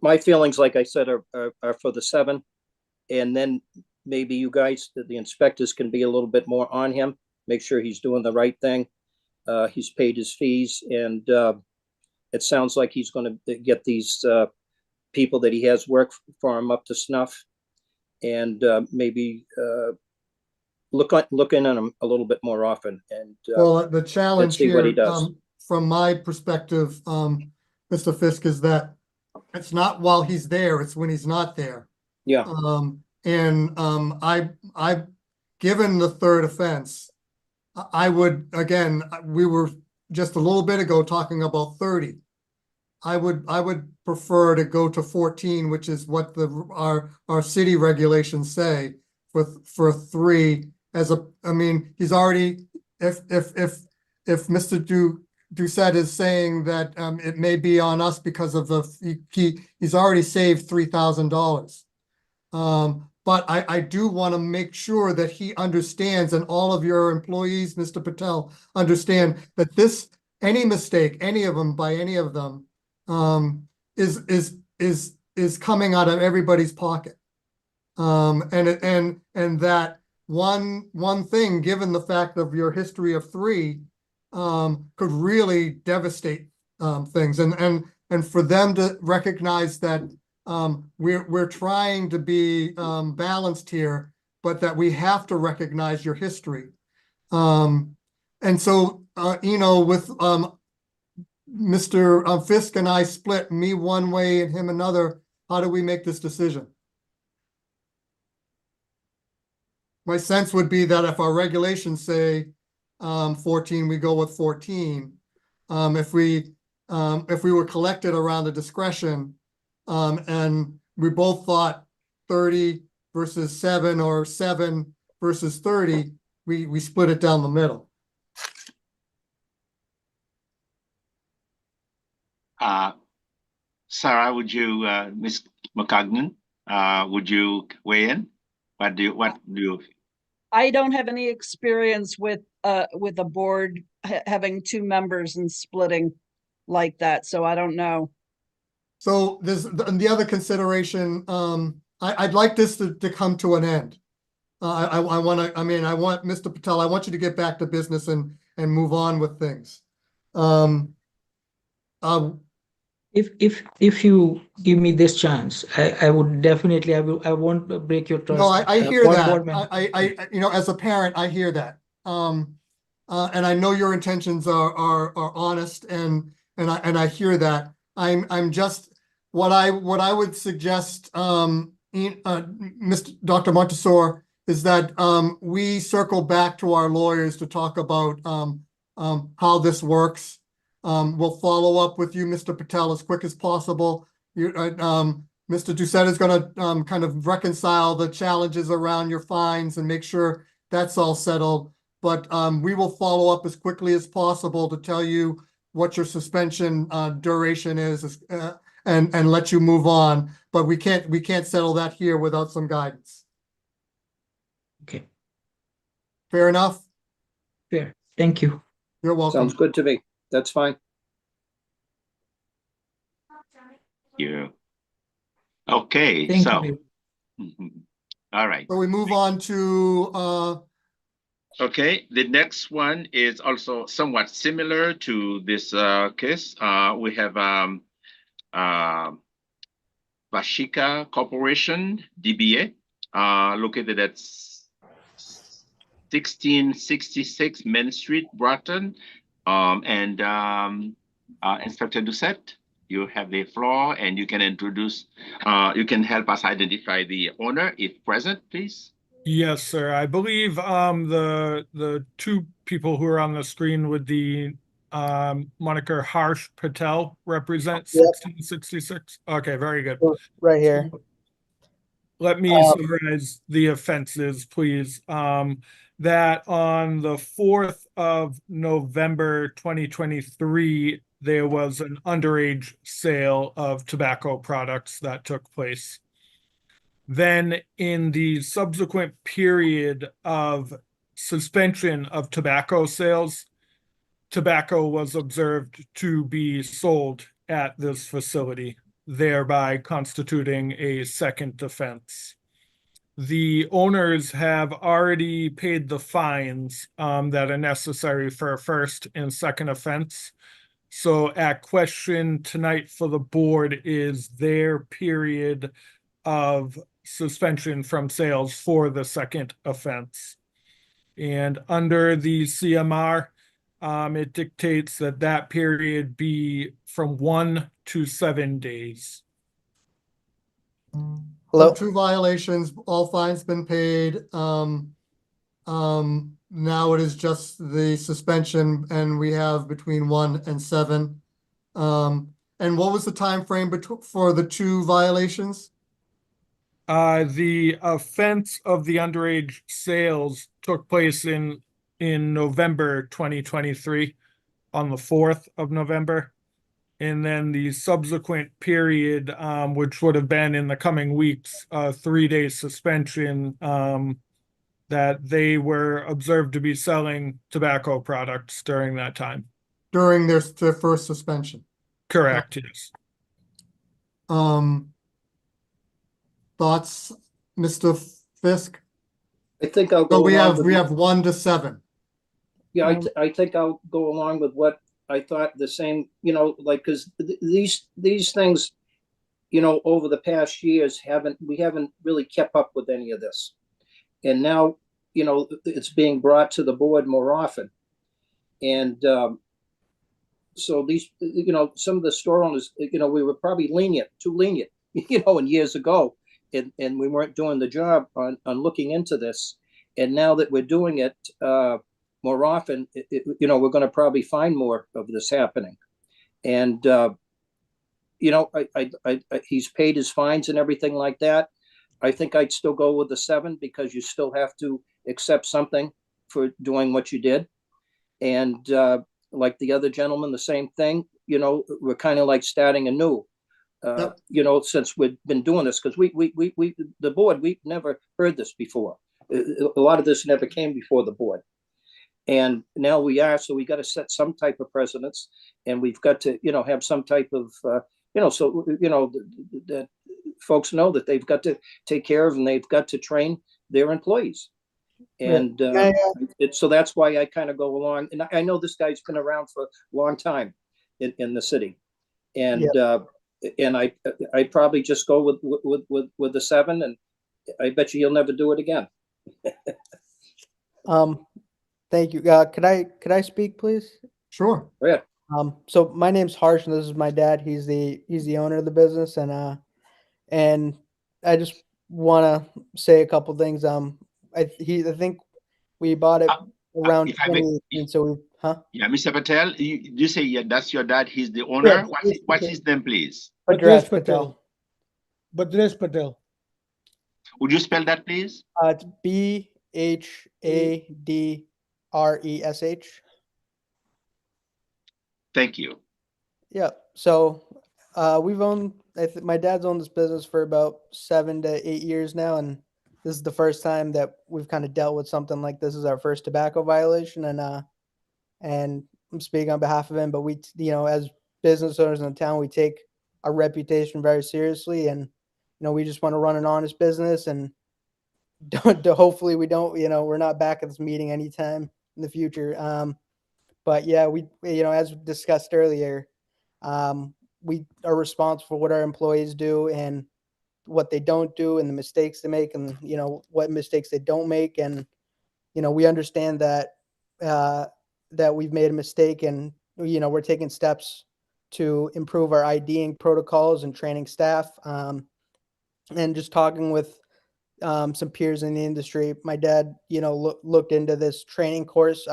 My feelings, like I said, are for the 7, and then maybe you guys, the inspectors, can be a little bit more on him, make sure he's doing the right thing. He's paid his fees, and it sounds like he's going to get these people that he has work for him up to snuff, and maybe look in on him a little bit more often. And Well, the challenge see what he here, does. from my perspective, Mr. Fisk, is that it's not while he's there, it's when he's not there. yeah, I've given the third offense, I would, again, we were just a little bit ago talking about 30. I would prefer to go to 14, which is what our city regulations say for 3 I mean, he's already, if Mr. Doucette is saying that it may be on us because of he's already saved $3,000. But I do want to make sure that he understands, and all of your employees, Mr. Patel, understand that any mistake, any of them, by any of them, is coming out of everybody's pocket. And that one thing, given the fact of your history of 3, could really devastate things, and for them to recognize that we're trying to be balanced here, but that we have to recognize your history. And so, with Mr. Fisk and I split, me one way and him another, how do we make this decision? My sense would be that if our regulations say 14, we go with 14. If we were collected around the discretion, and we both thought 30 versus 7 or 7 versus 30, we split it down the middle. Sarah, would you, Ms. McCognan, would you weigh in? What do you? I don't have any experience with a board having 2 members and splitting like that, so I don't know. So there's the other consideration. I'd like this to come to an end. I want Mr. Patel, I want you to get back to business and move on with things. If you give me this chance, I would definitely, I won't break your trust. No, I hear One that. board member. I as a parent, I hear that. And I know your intentions are honest, and I hear that. I'm just, what I would suggest, Dr. Montesor, is that we circle back to our lawyers to talk about how this works. We'll follow up with you, Mr. Patel, as quick as possible. Mr. Doucette is going to kind of reconcile the challenges around your fines and make sure that's all settled. But we will follow up as quickly as possible to tell you what your suspension duration is and let you move on. But we can't settle that here without some guidance. Okay, Fair enough? fair. Thank you. You're welcome. Sounds good to me. That's fine. Yeah. Okay, Thank so. you. All right. So we move on to Okay, the next one is also somewhat similar to this case. We have Vashika Corporation, DBA, located at 1666 Main Street, Brockton. Inspector Doucette, you have the floor and you can introduce, you can help us identify the owner if present, please. Yes, sir. I believe the two people who are on the screen with the moniker Harsh Patel represent Yep. 1666. Okay, very good. Right here. Let me summarize the offenses, please. That on the 4th of November 2023, there was an underage sale of tobacco products that took place. Then in the subsequent period of suspension of tobacco sales, tobacco was observed to be sold at this facility, thereby constituting a second offense. The owners have already paid the fines that are necessary for a first and second offense. So at question tonight for the board is their period of suspension from sales for the second offense. And under the CMR, it dictates that that period be from 1 to 7 days. Hello? 2 violations, all fines been paid. Now it is just the suspension and we have between 1 and 7. And what was the time frame for the 2 violations? The offense of the underage sales took place in November 2023, on the 4th of November. And then the subsequent period, which would have been in the coming weeks, 3-day suspension, that they were observed to be selling tobacco products during that time. During their first suspension? Correct, yes. Thoughts, Mr. Fisk? I think I'll go So we along with. have 1 to 7. Yeah, I think I'll go along with what I thought, the same, like, because these things, over the past years we haven't really kept up with any of this. And now, it's being brought to the board more often. And so these, some of the store owners, we were probably too lenient, in years ago. And we weren't doing the job on looking into this. And now that we're doing it more often, we're going to probably find more of this happening. And, he's paid his fines and everything like that. I think I'd still go with the 7 because you still have to accept something for doing what you did. And like the other gentleman, the same thing, we're kind of like starting anew. Since we've been doing this, because the board, we've never heard this before. A lot of this never came before the board. And now we are, so we got to set some type of precedence, and we've got to, have some type of, that folks know that they've got to take care of and they've got to train their employees. And so that's why I kind of go along. And I know this guy's been around for a long time in the city. And, and I probably just go with the 7, and I bet you he'll never do it again. Thank you. Could I speak, please? Sure. Yeah. So my name's Harsh, and this is my dad. He's the owner of the business, and I just want to say a couple things. I think we bought it around if I may- 2018, so we, huh? Yeah, Mr. Patel, you say yeah, that's your dad. He's the Yeah, owner. What's his name, please? Bhadresh Patel. Bhadresh Patel. Would you spell that, please? It's Bhadresh. Thank you. Yeah. So we've owned, my dad's owned this business for about 7 to 8 years now, and this is the first time that we've kind of dealt with something like this. Is our first tobacco violation, and I'm speaking on behalf of him, but we, as business owners in the town, we take our reputation very seriously, and we just want to run an honest business, and hopefully we don't, we're not back at this meeting anytime in the future. But yeah, we, as discussed earlier, we are responsible for what our employees do and what they don't do and the mistakes they make and, what mistakes they don't make. And, we understand that, that we've made a mistake and, we're taking steps to improve our IDing protocols and training staff. And just talking with some peers in the industry, my dad, looked into this training course.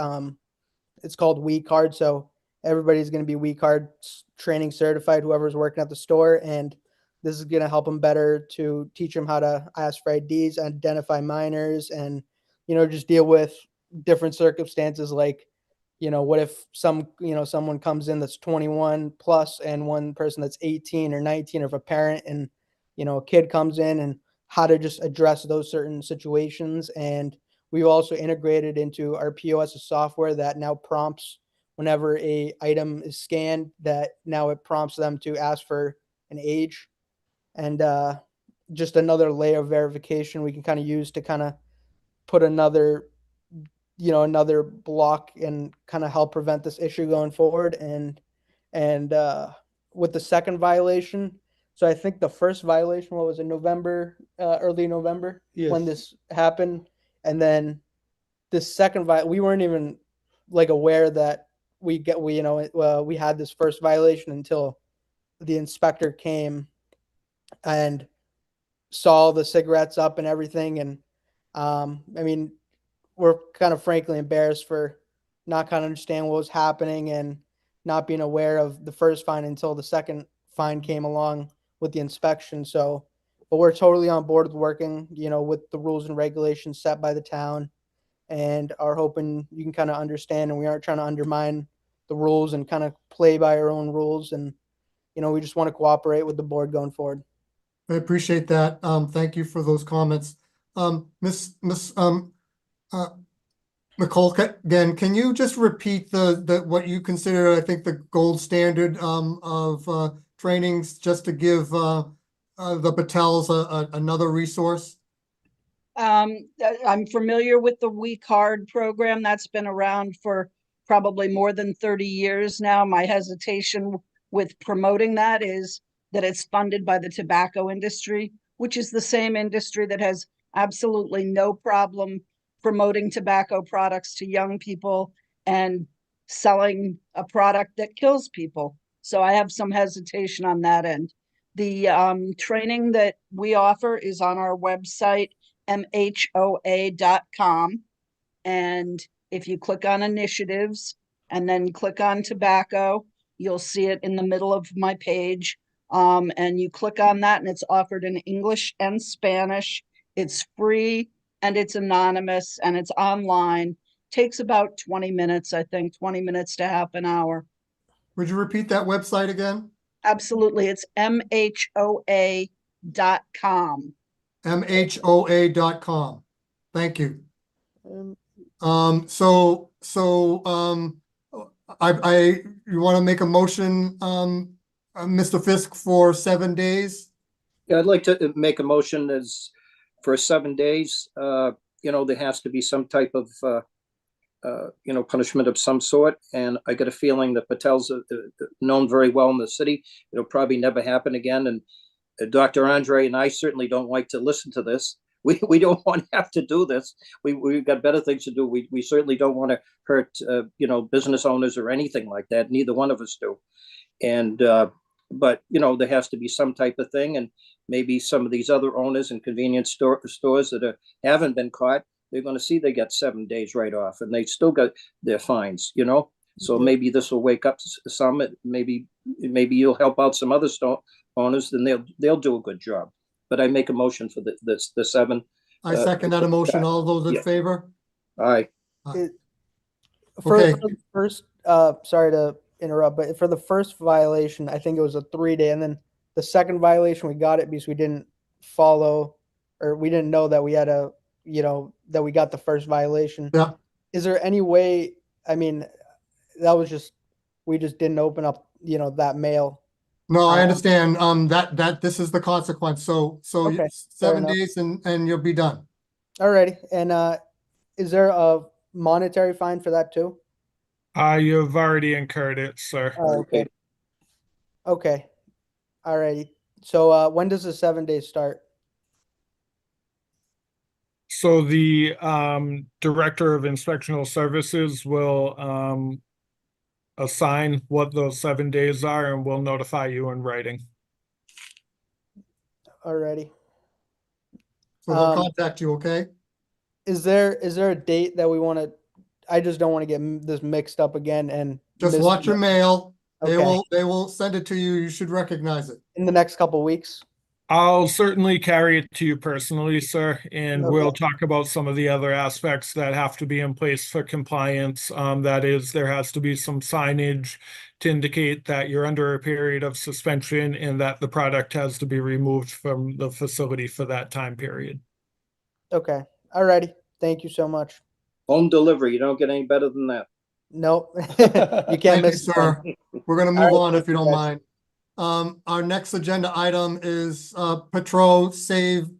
It's called We Card. So everybody's going to be We Card training certified, whoever's working at the store. And this is going to help them better to teach them how to ask for IDs, identify minors, and, just deal with different circumstances like, what if someone comes in that's 21 plus and one person that's 18 or 19, or if a parent and, a kid comes in, and how to just address those certain situations. And we've also integrated into our POS software that now prompts whenever a item is scanned, that now it prompts them to ask for an age, and just another layer of verification we can kind of use to kind of put another block and kind of help prevent this issue going forward. And with the second violation, so I think the first violation, what was it, November, early November, when Yes. this happened, and then this second we weren't even like aware that we had this first violation until the inspector came and saw the cigarettes up and everything. And I mean, we're kind of frankly embarrassed for not kind of understanding what was happening and not being aware of the first fine until the second fine came along with the inspection. So, but we're totally on board with working, with the rules and regulations set by the town, and are hoping you can kind of understand, and we aren't trying to undermine the rules and kind of play by our own rules. And, we just want to cooperate with the board going forward. I appreciate that. Thank you for those comments. Miss Nicole, again, can you just repeat the what you consider, I think, the gold standard of trainings, just to give the Patels another resource? I'm familiar with the We Card program. That's been around for probably more than 30 years now. My hesitation with promoting that is that it's funded by the tobacco industry, which is the same industry that has absolutely no problem promoting tobacco products to young people and selling a product that kills people. So I have some hesitation on that end. The training that we offer is on our website, mhoa.com. And if you click on initiatives and then click on tobacco, you'll see it in the middle of my page. And you click on that and it's offered in English and Spanish. It's free and it's anonymous and it's online. Takes about 20 minutes, I think, 20 minutes to half an hour. Would you repeat that website again? Absolutely. It's mhoa.com. mhoa.com. Thank you. You want to make a motion, Mr. Fisk, for 7 days? Yeah, I'd like to make a motion as for 7 days. There has to be some type of, punishment of some sort. And I get a feeling that Patel's known very well in the city. It'll probably never happen again. And Dr. Andre and I certainly don't like to listen to this. We don't want to have to do this. We've got better things to do. We certainly don't want to hurt, business owners or anything like that. Neither one of us do. And, but, there has to be some type of thing. And maybe some of these other owners and convenience stores that haven't been caught, they're going to see they got 7 days right off, and they still got their fines, you know? So maybe this will wake up some, maybe you'll help out some other store owners, then they'll do a good job. But I make a motion for the 7. I second that emotion. All those in yeah. favor? Aye. For Okay. the first, sorry to interrupt, but for the first violation, I think it was a 3-day, and then the second violation, we got it because we didn't follow, or we didn't know that we had that we got the first violation. Yeah. Is there any way, I mean, we just didn't open up, that mail. No, I understand, that this is the consequence, so Okay, fair 7 enough. days and you'll be done. Alrighty, and is there a monetary fine for that too? You've already incurred it, sir. Oh, okay. Okay. Alrighty. So when does the 7 days start? So the Director of Inspectional Services will assign what those 7 days are, and we'll notify you in writing. Alrighty. So they'll contact you, okay? Is there a date that we want to? I just don't want to get this mixed up again and Just watch your mail. They Okay. will send it to you. You should recognize it. in the next couple weeks. I'll certainly carry it to you personally, sir, and Okay. we'll talk about some of the other aspects that have to be in place for compliance. That is, there has to be some signage to indicate that you're under a period of suspension and that the product has to be removed from the facility for that time period. Okay. Alrighty. Thank you so much. Home delivery, you don't get any better than that. Nope. You can't Thank you, miss sir. We're gonna move All right, on if you don't guys. mind. Our next agenda item is Petro Save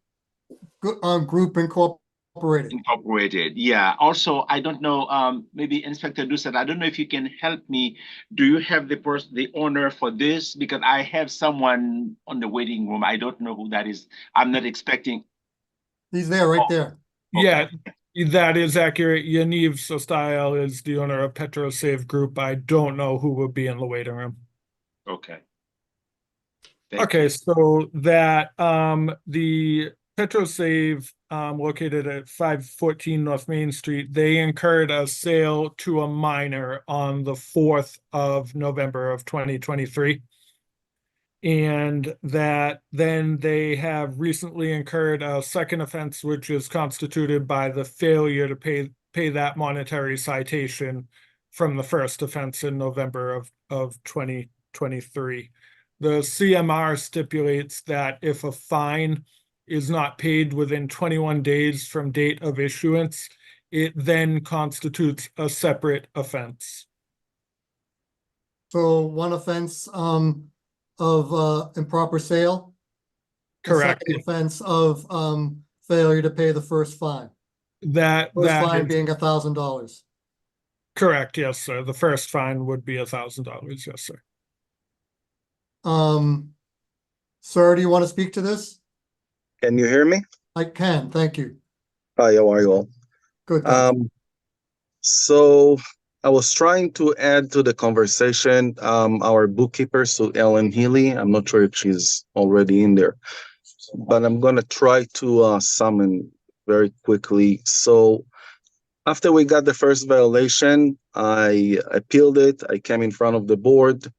Group Incorporated. Incorporated. Yeah. Also, I don't know, maybe Inspector Doucette, I don't know if you can help me. Do you have the owner for this? Because I have someone on the waiting room. I don't know who that is. I'm not expecting. He's there, right there. Yeah, that is accurate. Yaniv Sostyle is the owner of Petro Save Group. I don't know who will be in the waiting room. Okay. Thank Okay, you. so that the PetroSave located at 514 North Main Street, they incurred a sale to a minor on the 4th of November of 2023. And that then they have recently incurred a second offense, which is constituted by the failure to pay that monetary citation from the first offense in November of 2023. The CMR stipulates that if a fine is not paid within 21 days from date of issuance, it then constitutes a separate offense. So one offense of improper sale. The Correct. second offense of failure to pay the first fine. That Fine is being $1,000. correct. Yes, sir. The first fine would be $1,000. Yes, sir. Sir, do you want to speak to this? Can you hear me? I can, thank you. Hi, how are you all? Good. thanks. So I was trying to add to the conversation our bookkeeper, Sue Ellen Healy. I'm not sure if she's already in there, but I'm gonna try to summon very quickly. So after we got the first violation, I appealed it. I came in front of the board.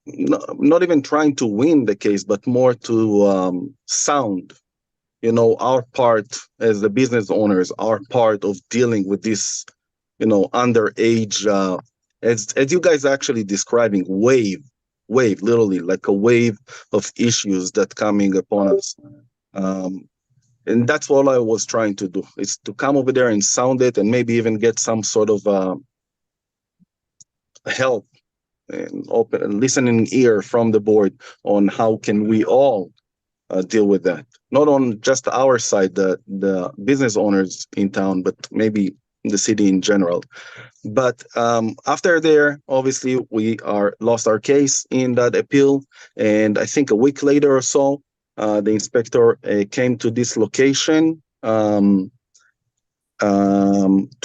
Not even trying to win the case, but more to sound, our part as the business owners, our part of dealing with this, underage, as you guys actually describing, wave, literally like a wave of issues that coming upon us. And that's what I was trying to do, is to come over there and sound it and maybe even get some sort of help and open and listening ear from the board on how can we all deal with that, not on just our side, the business owners in town, but maybe the city in general. But after there, obviously we lost our case in that appeal, and I think a week later or so, the inspector came to this location to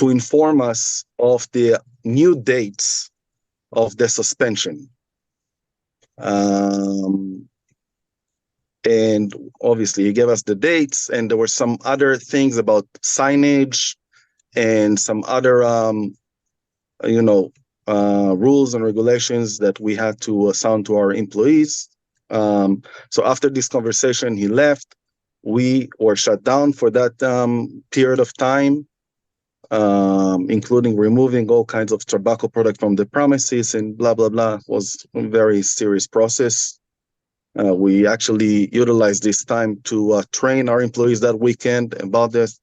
inform us of the new dates of the suspension. And obviously he gave us the dates, and there were some other things about signage and some other rules and regulations that we had to sound to our employees. So after this conversation, he left. We were shut down for that period of time, including removing all kinds of tobacco product from the premises and blah, blah, blah. It was a very serious process. We actually utilized this time to train our employees that weekend about this.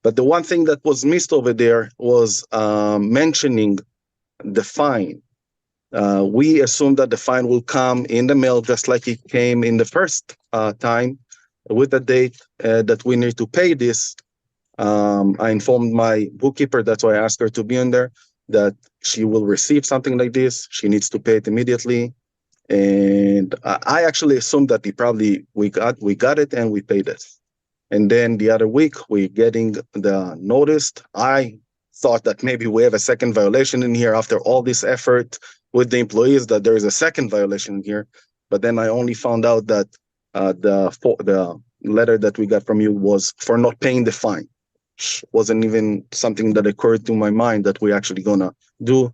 But the one thing that was missed over there was mentioning the fine. We assumed that the fine will come in the mail just like it came in the first time, with the date that we need to pay this. I informed my bookkeeper, that's why I asked her to be in there, that she will receive something like this. She needs to pay it immediately. And I actually assumed that we got it and we paid it. And then the other week we getting the notice. I thought that maybe we have a second violation in here after all this effort with the employees, that there is a second violation in here. But then I only found out that the letter that we got from you was for not paying the fine. Wasn't even something that occurred to my mind that we're actually gonna do.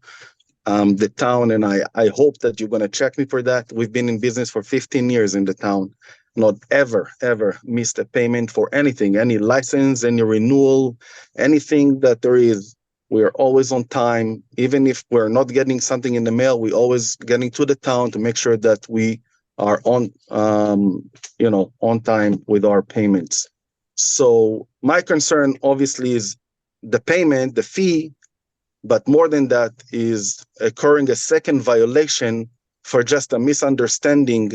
The town, and I hope that you're gonna check me for that. We've been in business for 15 years in the town. Not ever missed a payment for anything, any license, any renewal, anything that there is. We're always on time. Even if we're not getting something in the mail, we always getting to the town to make sure that we are on time with our payments. So my concern obviously is the payment, the fee, but more than that is occurring a second violation for just a misunderstanding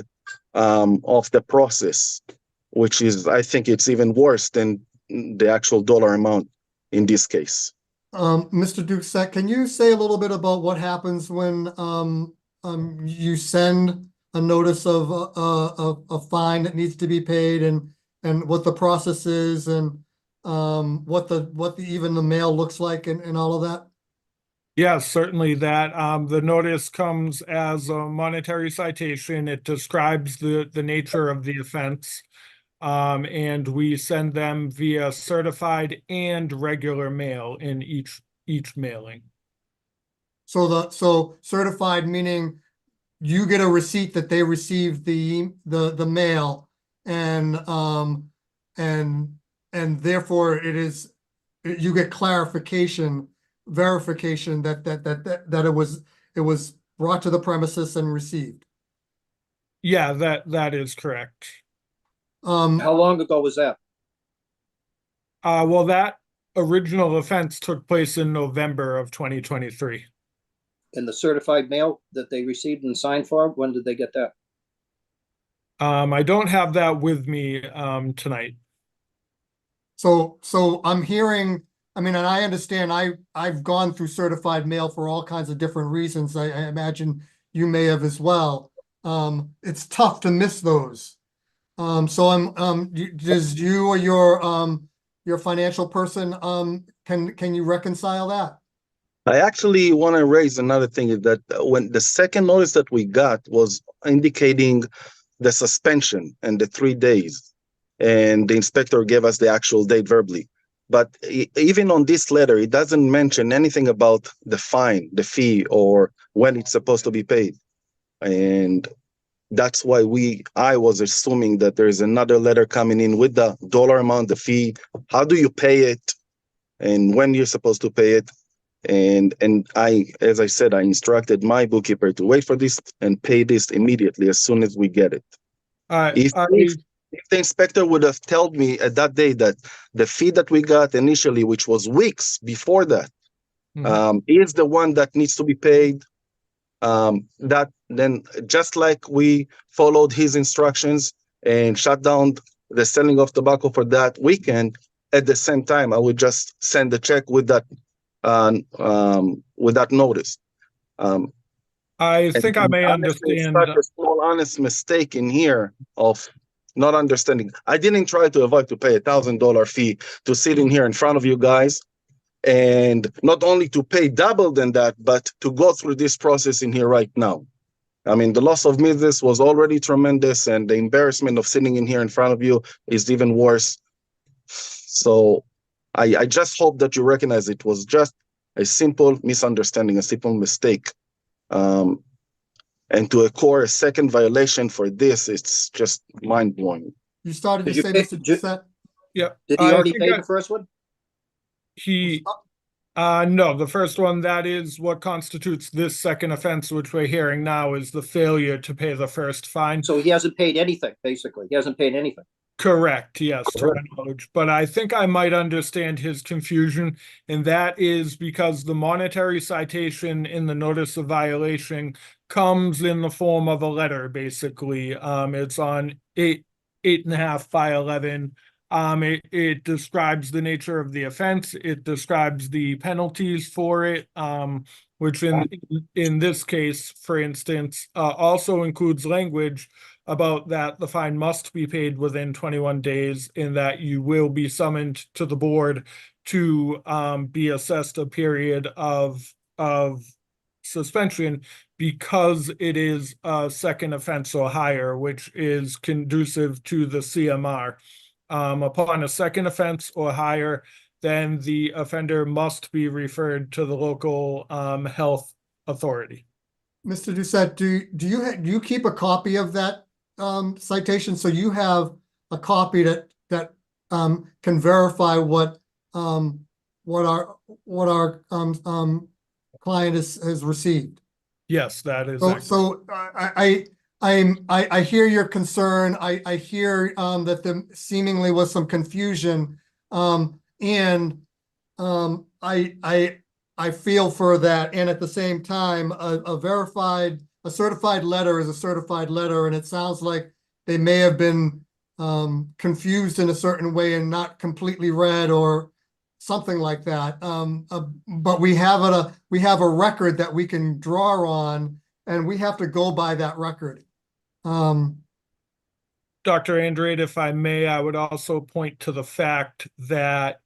of the process, which is, I think it's even worse than the actual dollar amount in this case. Mr. Dukesek, can you say a little bit about what happens when you send a notice of a fine that needs to be paid, and what the process is, and what even the mail looks like, and all of that? Yes, certainly that. The notice comes as a monetary citation. It describes the nature of the offense. And we send them via certified and regular mail in each mailing. So certified meaning you get a receipt that they received the mail, and therefore you get verification that it was brought to the premises and received. Yeah, that is correct. How long ago was that? Well, that original offense took place in November of 2023. And the certified mail that they received and signed for, when did they get that? I don't have that with me tonight. So I'm hearing, I mean, and I understand, I've gone through certified mail for all kinds of different reasons. I imagine you may have as well. It's tough to miss those. So does you or your financial person, can you reconcile that? I actually want to raise another thing, is that when the second notice that we got was indicating the suspension and the 3 days, and the inspector gave us the actual date verbally. But even on this letter, it doesn't mention anything about the fine, the fee, or when it's supposed to be paid. And that's why I was assuming that there's another letter coming in with the dollar amount, the fee, how do you pay it, and when you're supposed to pay it. And I, as I said, I instructed my bookkeeper to wait for this and pay this immediately as soon as we get it. If the inspector would have told me at that day that the fee that we got initially, which was weeks before that, is the one that needs to be paid, that then just like we followed his instructions and shut down the selling of tobacco for that weekend, at the same time, I would just send the check with that notice. I think I may understand. Such a small, honest mistake in here of not understanding. I didn't try to avoid to pay $1,000 fee to sit in here in front of you guys, and not only to pay double than that, but to go through this process in here right now. I mean, the loss of business was already tremendous, and the embarrassment of sitting in here in front of you is even worse. So I just hope that you recognize it was just a simple misunderstanding, a simple mistake. And to occur a second violation for this, it's just mind-blowing. You started to Did you say, pay- Mr. ju- Doucette? Yeah. Did he I already think pay I- the first one? He, no, the first one, that is what constitutes this second offense, which we're hearing now, is the failure to pay the first fine. So he hasn't paid anything, basically. He hasn't paid anything. Correct, yes, to Correct. my knowledge. But I think I might understand his confusion, and that is because the monetary citation in the notice of violation comes in the form of a letter, basically. It's on 8.5 by 11. It describes the nature of the offense. It describes the penalties for it, which in this case, for instance, also includes language about that the fine must be paid within 21 days and that you will be summoned to the board to be assessed a period of suspension because it is a second offense or higher, which is conducive to the CMR. Upon a second offense or higher, then the offender must be referred to the local health authority. Mr. Doucette, do you keep a copy of that citation? So you have a copy that can verify what our client has received. Yes, that is. So I hear your concern. I hear that there seemingly was some confusion. And I feel for that. And at the same time, a certified letter is a certified letter, and it sounds like they may have been confused in a certain way and not completely read or something like that. But we have a record that we can draw on, and we have to go by that record. Dr. Andrade, if I may, I would also point to the fact that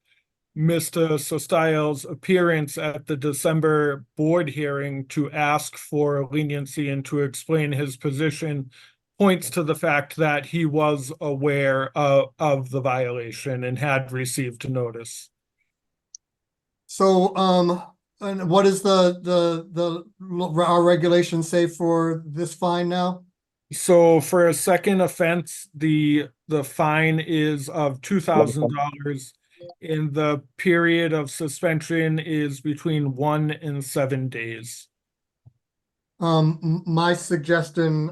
Mr. Sostile's appearance at the December board hearing to ask for leniency and to explain his position points to the fact that he was aware of the violation and had received notice. So, and what is our regulations say for this fine now? So for a second offense, the fine is of $2,000. And the period of suspension is between 1 and 7 days. My suggestion,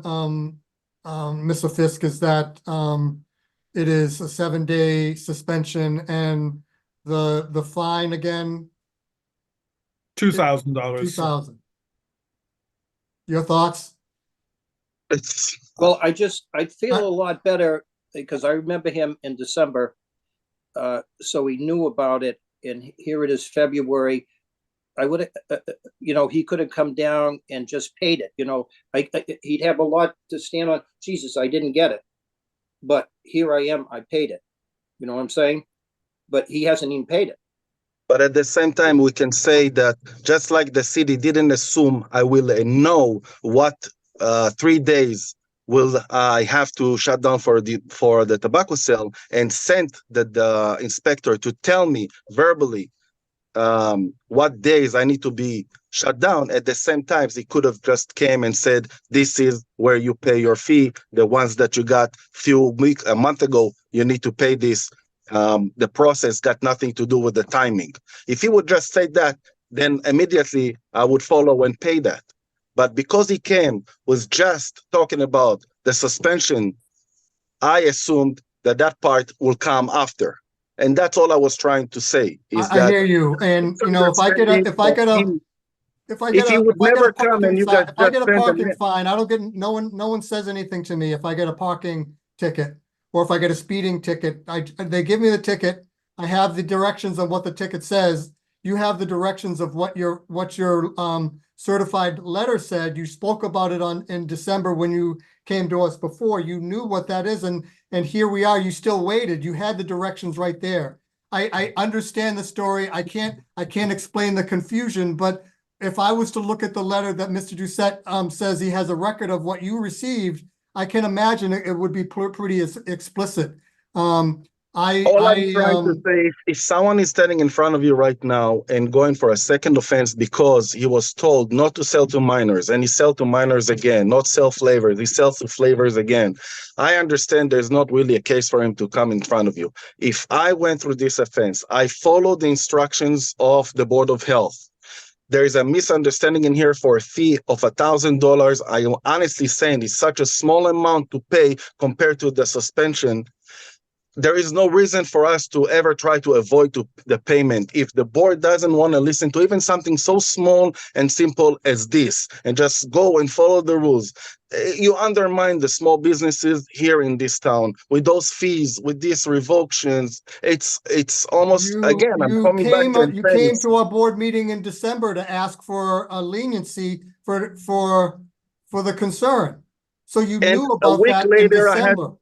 Mr. Fisk, is that it is a 7-day suspension, and the fine again, $2,000. 2,000. Your thoughts? Well, I feel a lot better because I remember him in December. So he knew about it, and here it is February. I would, he could have come down and just paid it. He'd have a lot to stand on. Jesus, I didn't get it, but here I am. I paid it. You know what I'm saying? But he hasn't even paid it. But at the same time, we can say that just like the city didn't assume I will know what 3 days will I have to shut down for the tobacco sale, and sent the inspector to tell me verbally what days I need to be shut down. At the same time, he could have just came and said, this is where you pay your fee. The ones that you got a month ago, you need to pay this. The process got nothing to do with the timing. If he would just say that, then immediately I would follow and pay that. But because he was just talking about the suspension, I assumed that part will come after. And that's all I was trying to say. I hear you. And if I get a parking fine, I don't get, no one says anything to me if I get a parking ticket, or if I get a speeding ticket. They give me the ticket. I have the directions of what the ticket says. You have the directions of what your certified letter said. You spoke about it in December when you came to us before. You knew what that is, and here we are. You still waited. You had the directions right there. I understand the story. I can't explain the confusion, but if I was to look at the letter that Mr. Doucette says he has a record of what you received, I can imagine it would be pretty explicit. All I'm trying to say, if someone is standing in front of you right now and going for a second offense because he was told not to sell to minors and he sell to minors again, not sell flavors, he sells to flavors again, I understand there's not really a case for him to come in front of you. If I went through this offense, I followed the instructions of the Board of Health. There is a misunderstanding in here for a fee of $1,000. I am honestly saying it's such a small amount to pay compared to the suspension. There is no reason for us to ever try to avoid the payment. If the board doesn't want to listen to even something so small and simple as this, and just go and follow the rules, you undermine the small businesses here in this town with those fees, with these revocations. It's almost, again, I'm coming back to you came to our board meeting in December to ask for a leniency for the concern. So you knew about that in December.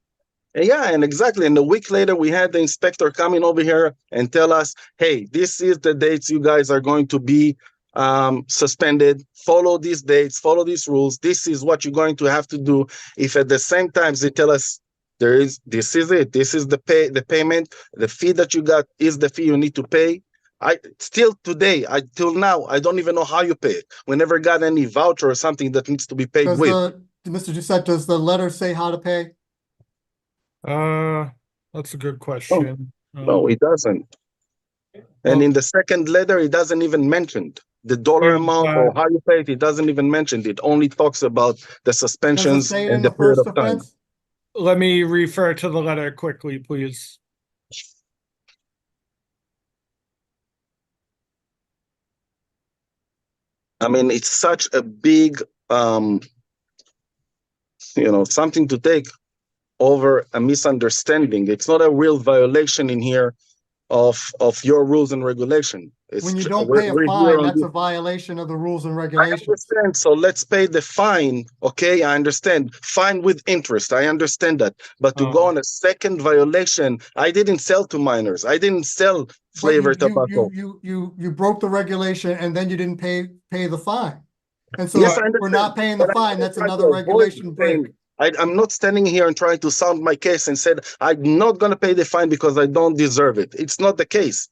Yeah, and exactly. And a week later, we had the inspector coming over here and tell us, hey, this is the dates you guys are going to be suspended. Follow these dates, follow these rules. This is what you're going to have to do. If at the same time they tell us this is it, this is the payment, the fee that you got is the fee you need to pay. Till today, till now, I don't even know how you pay it. We never got any voucher or something that needs to be paid with. Mr. Doucette, does the letter say how to pay? That's a good question. No, it doesn't. And in the second letter, it doesn't even mention the dollar amount or how you pay it. It doesn't even mention it. It only talks about the suspensions and the period of time. Let me refer to the letter quickly, please. I mean, it's such a big, something to take over a misunderstanding. It's not a real violation in here of your rules and regulation. When you don't pay a fine, that's a violation of the rules and regulations. I understand. So let's pay the fine. Okay, I understand. Fine with interest. I understand that. But to go on a second violation, I didn't sell to minors. I didn't sell flavored tobacco. You broke the regulation and then you didn't pay the fine. And so yes, for not paying the fine, that's another regulation break. I'm not standing here and trying to sound my case and said, I'm not going to pay the fine because I don't deserve it. It's not the case.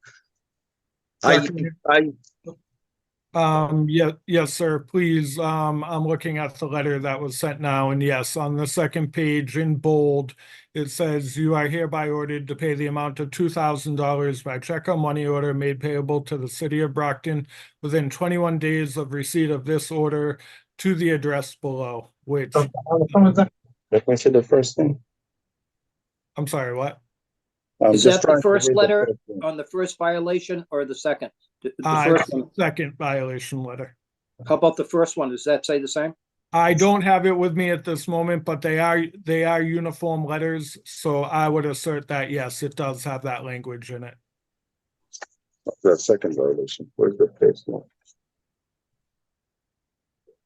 Yes, sir. Please. I'm looking at the letter that was sent now. And yes, on the second page in bold, it says you are hereby ordered to pay the amount of $2,000 by check or money order made payable to the city of Brockton within 21 days of receipt of this order to the address below, which. Let me see the first thing. I'm sorry, what? Is that the first letter on the first violation or the second? The first one. Second violation letter. How about the first one? Does that say the same? I don't have it with me at this moment, but they are uniform letters, so I would assert that yes, it does have that language in it. The second violation. Where's the first one?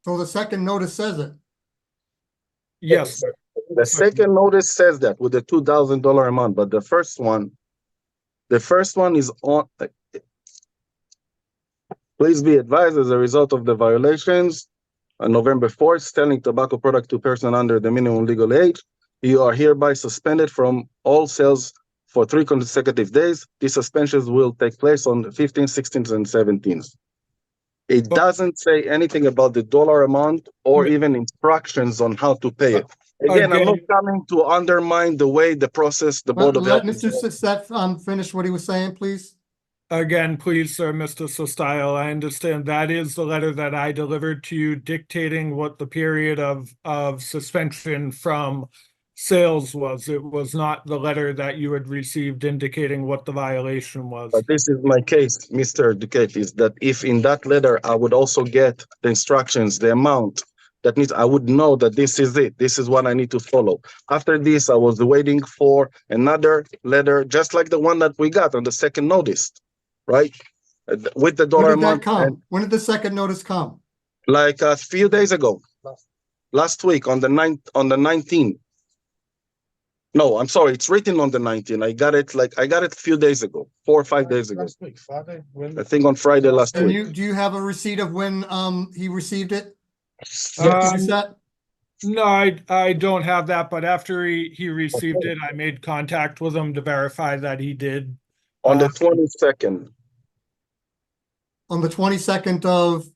So the second notice says it. Yes. The second notice says that with the $2,000 amount, but the first one is on. Please be advised, as a result of the violations on November 4th, selling tobacco product to person under the minimum legal age, you are hereby suspended from all sales for 3 consecutive days. These suspensions will take place on the 15th, 16th, and 17th. It doesn't say anything about the dollar amount or even instructions on how to pay it. Again, I'm not coming to undermine the way the process, the Board of Health. Let Mr. Doucette finish what he was saying, please. Again, please, sir, Mr. Sostile, I understand that is the letter that I delivered to you dictating what the period of suspension from sales was. It was not the letter that you had received indicating what the violation was. But this is my case, Mr. Duquette, is that if in that letter I would also get the instructions, the amount that needs, I would know that this is it. This is what I need to follow. After this, I was waiting for another letter, just like the one that we got on the second notice, right? With the dollar amount. When did the second notice come? Like a few days ago, last week on the 19th. No, I'm sorry. It's written on the 19th. I got it a few days ago, 4 or 5 days ago. Last week, Friday. I think on Friday last And week. do you have a receipt of when he received it? Uh, Is that? No, I don't have that, but after he received it, I made contact with him to verify that he did. On the 22nd On the 22nd of,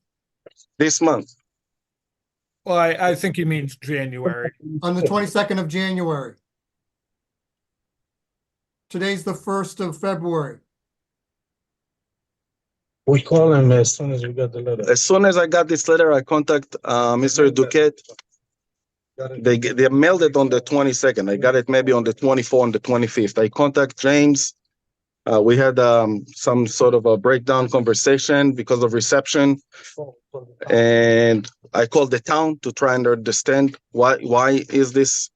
this month. Well, I think he means January. on the 22nd of January. Today's the 1st of February. We call him as soon as we got the letter. As soon as I got this letter, I contact Mr. Duquette. They mailed it on the 22nd. I got it maybe on the 24th, on the 25th. I contact James. We had some sort of a breakdown conversation because of reception, and I called the town to try and understand why is this,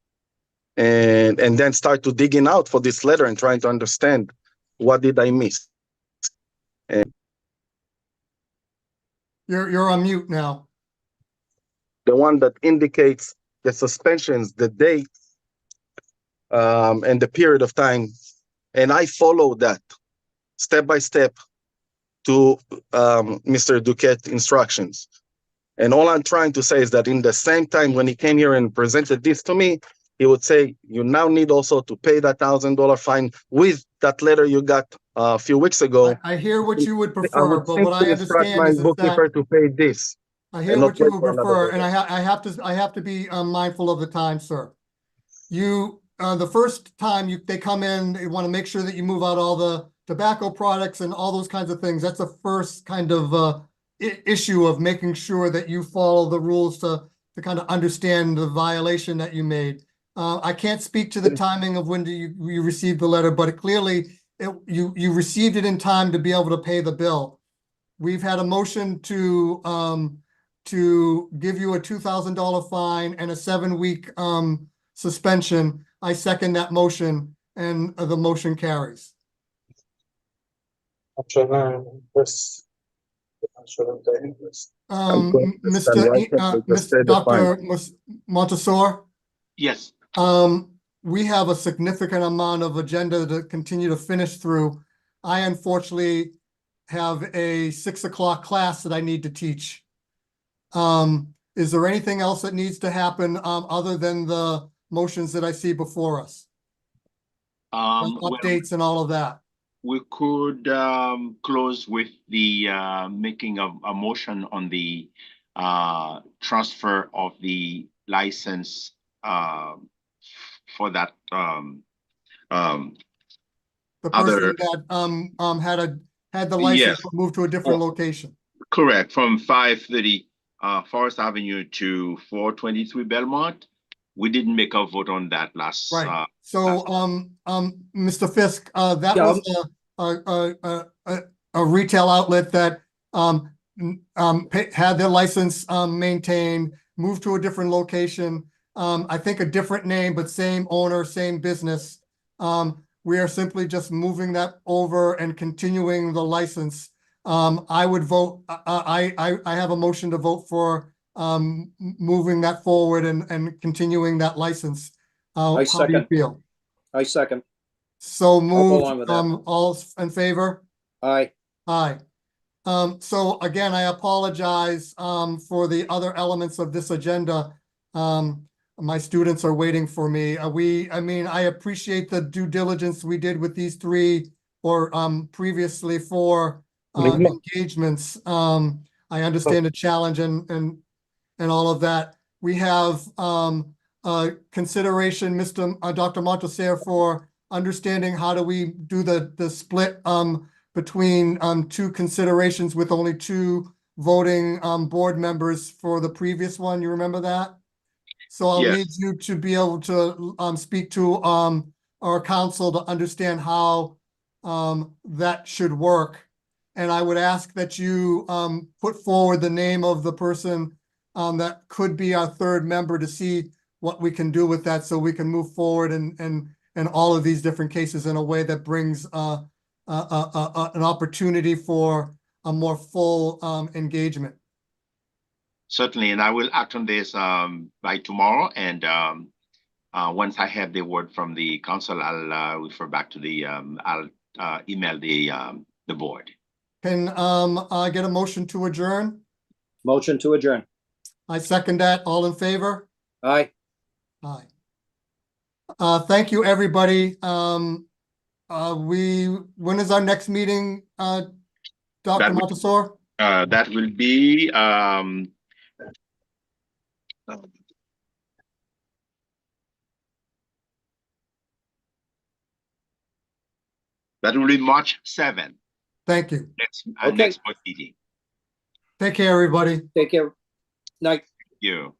and then start to digging out for this letter and trying to understand what did I miss. And You're on mute now. the one that indicates the suspensions, the date, and the period of time, and I follow that step by step to Mr. Duquette instructions. And all I'm trying to say is that in the same time when he came here and presented this to me, he would say, you now need also to pay that $1,000 fine with that letter you got a few weeks ago. I hear what you would I prefer, would but what I simply instruct understand my is that bookkeeper to pay this. I hear and not what you wait would for another prefer, day. and I have to be mindful of the time, sir. You, the first time they come in, they want to make sure that you move out all the tobacco products and all those kinds of things. That's the first kind of issue of making sure that you follow the rules to kind of understand the violation that you made. I can't speak to the timing of when you received the letter, but clearly you received it in time to be able to pay the bill. We've had a motion to give you a $2,000 fine and a 7-week suspension. I second that motion, and the motion carries. I'm going to understand why can't we just pay the fine? Dr. Montessor, Yes. we have a significant amount of agenda to continue to finish through. I unfortunately have a 6 o'clock class that I need to teach. Is there anything else that needs to happen other than the motions that I see before us? Well, Updates and all of that. we could close with the making of a motion on the transfer of the license for that The other, person that had the yes, license but moved to a different location. correct, from 530 Forest Avenue to 423 Belmont. We didn't make a vote on that last. Right. So, Mr. Fisk, that Yeah, was a retail outlet that had their license maintained, moved to a different location. I think a different name, but same owner, same business. We are simply just moving that over and continuing the license. I would vote, I have a motion to vote for moving that forward and continuing that license. How do you second. feel? I second. So go moved, along with that. all in favor? Aye. Aye. So again, I apologize for the other elements of this agenda. My students are waiting for me. I appreciate the due diligence we did with these 3 or previously 4 engagements. I understand the challenge and all of that. We have consideration, Dr. Montessor, for understanding how do we do the split between 2 considerations with only 2 voting board members for the previous one. You remember that? So I'll Yes. need you to be able to speak to our council to understand how that should work. And I would ask that you put forward the name of the person that could be our 3rd member to see what we can do with that, so we can move forward and all of these different cases in a way that brings an opportunity for a more full engagement. Certainly, and I will act on this by tomorrow, and once I have the word from the council, I'll refer back to the, I'll email the board. Can I get a motion to adjourn? Motion to adjourn. I second that. All in favor? Aye. Aye. Thank you, everybody. When is our next meeting, Dr. That would- Montesor? That will be, that will be March 7th, Thank you. Okay. next board meeting. Take care, everybody. Take care. Night. Thank you.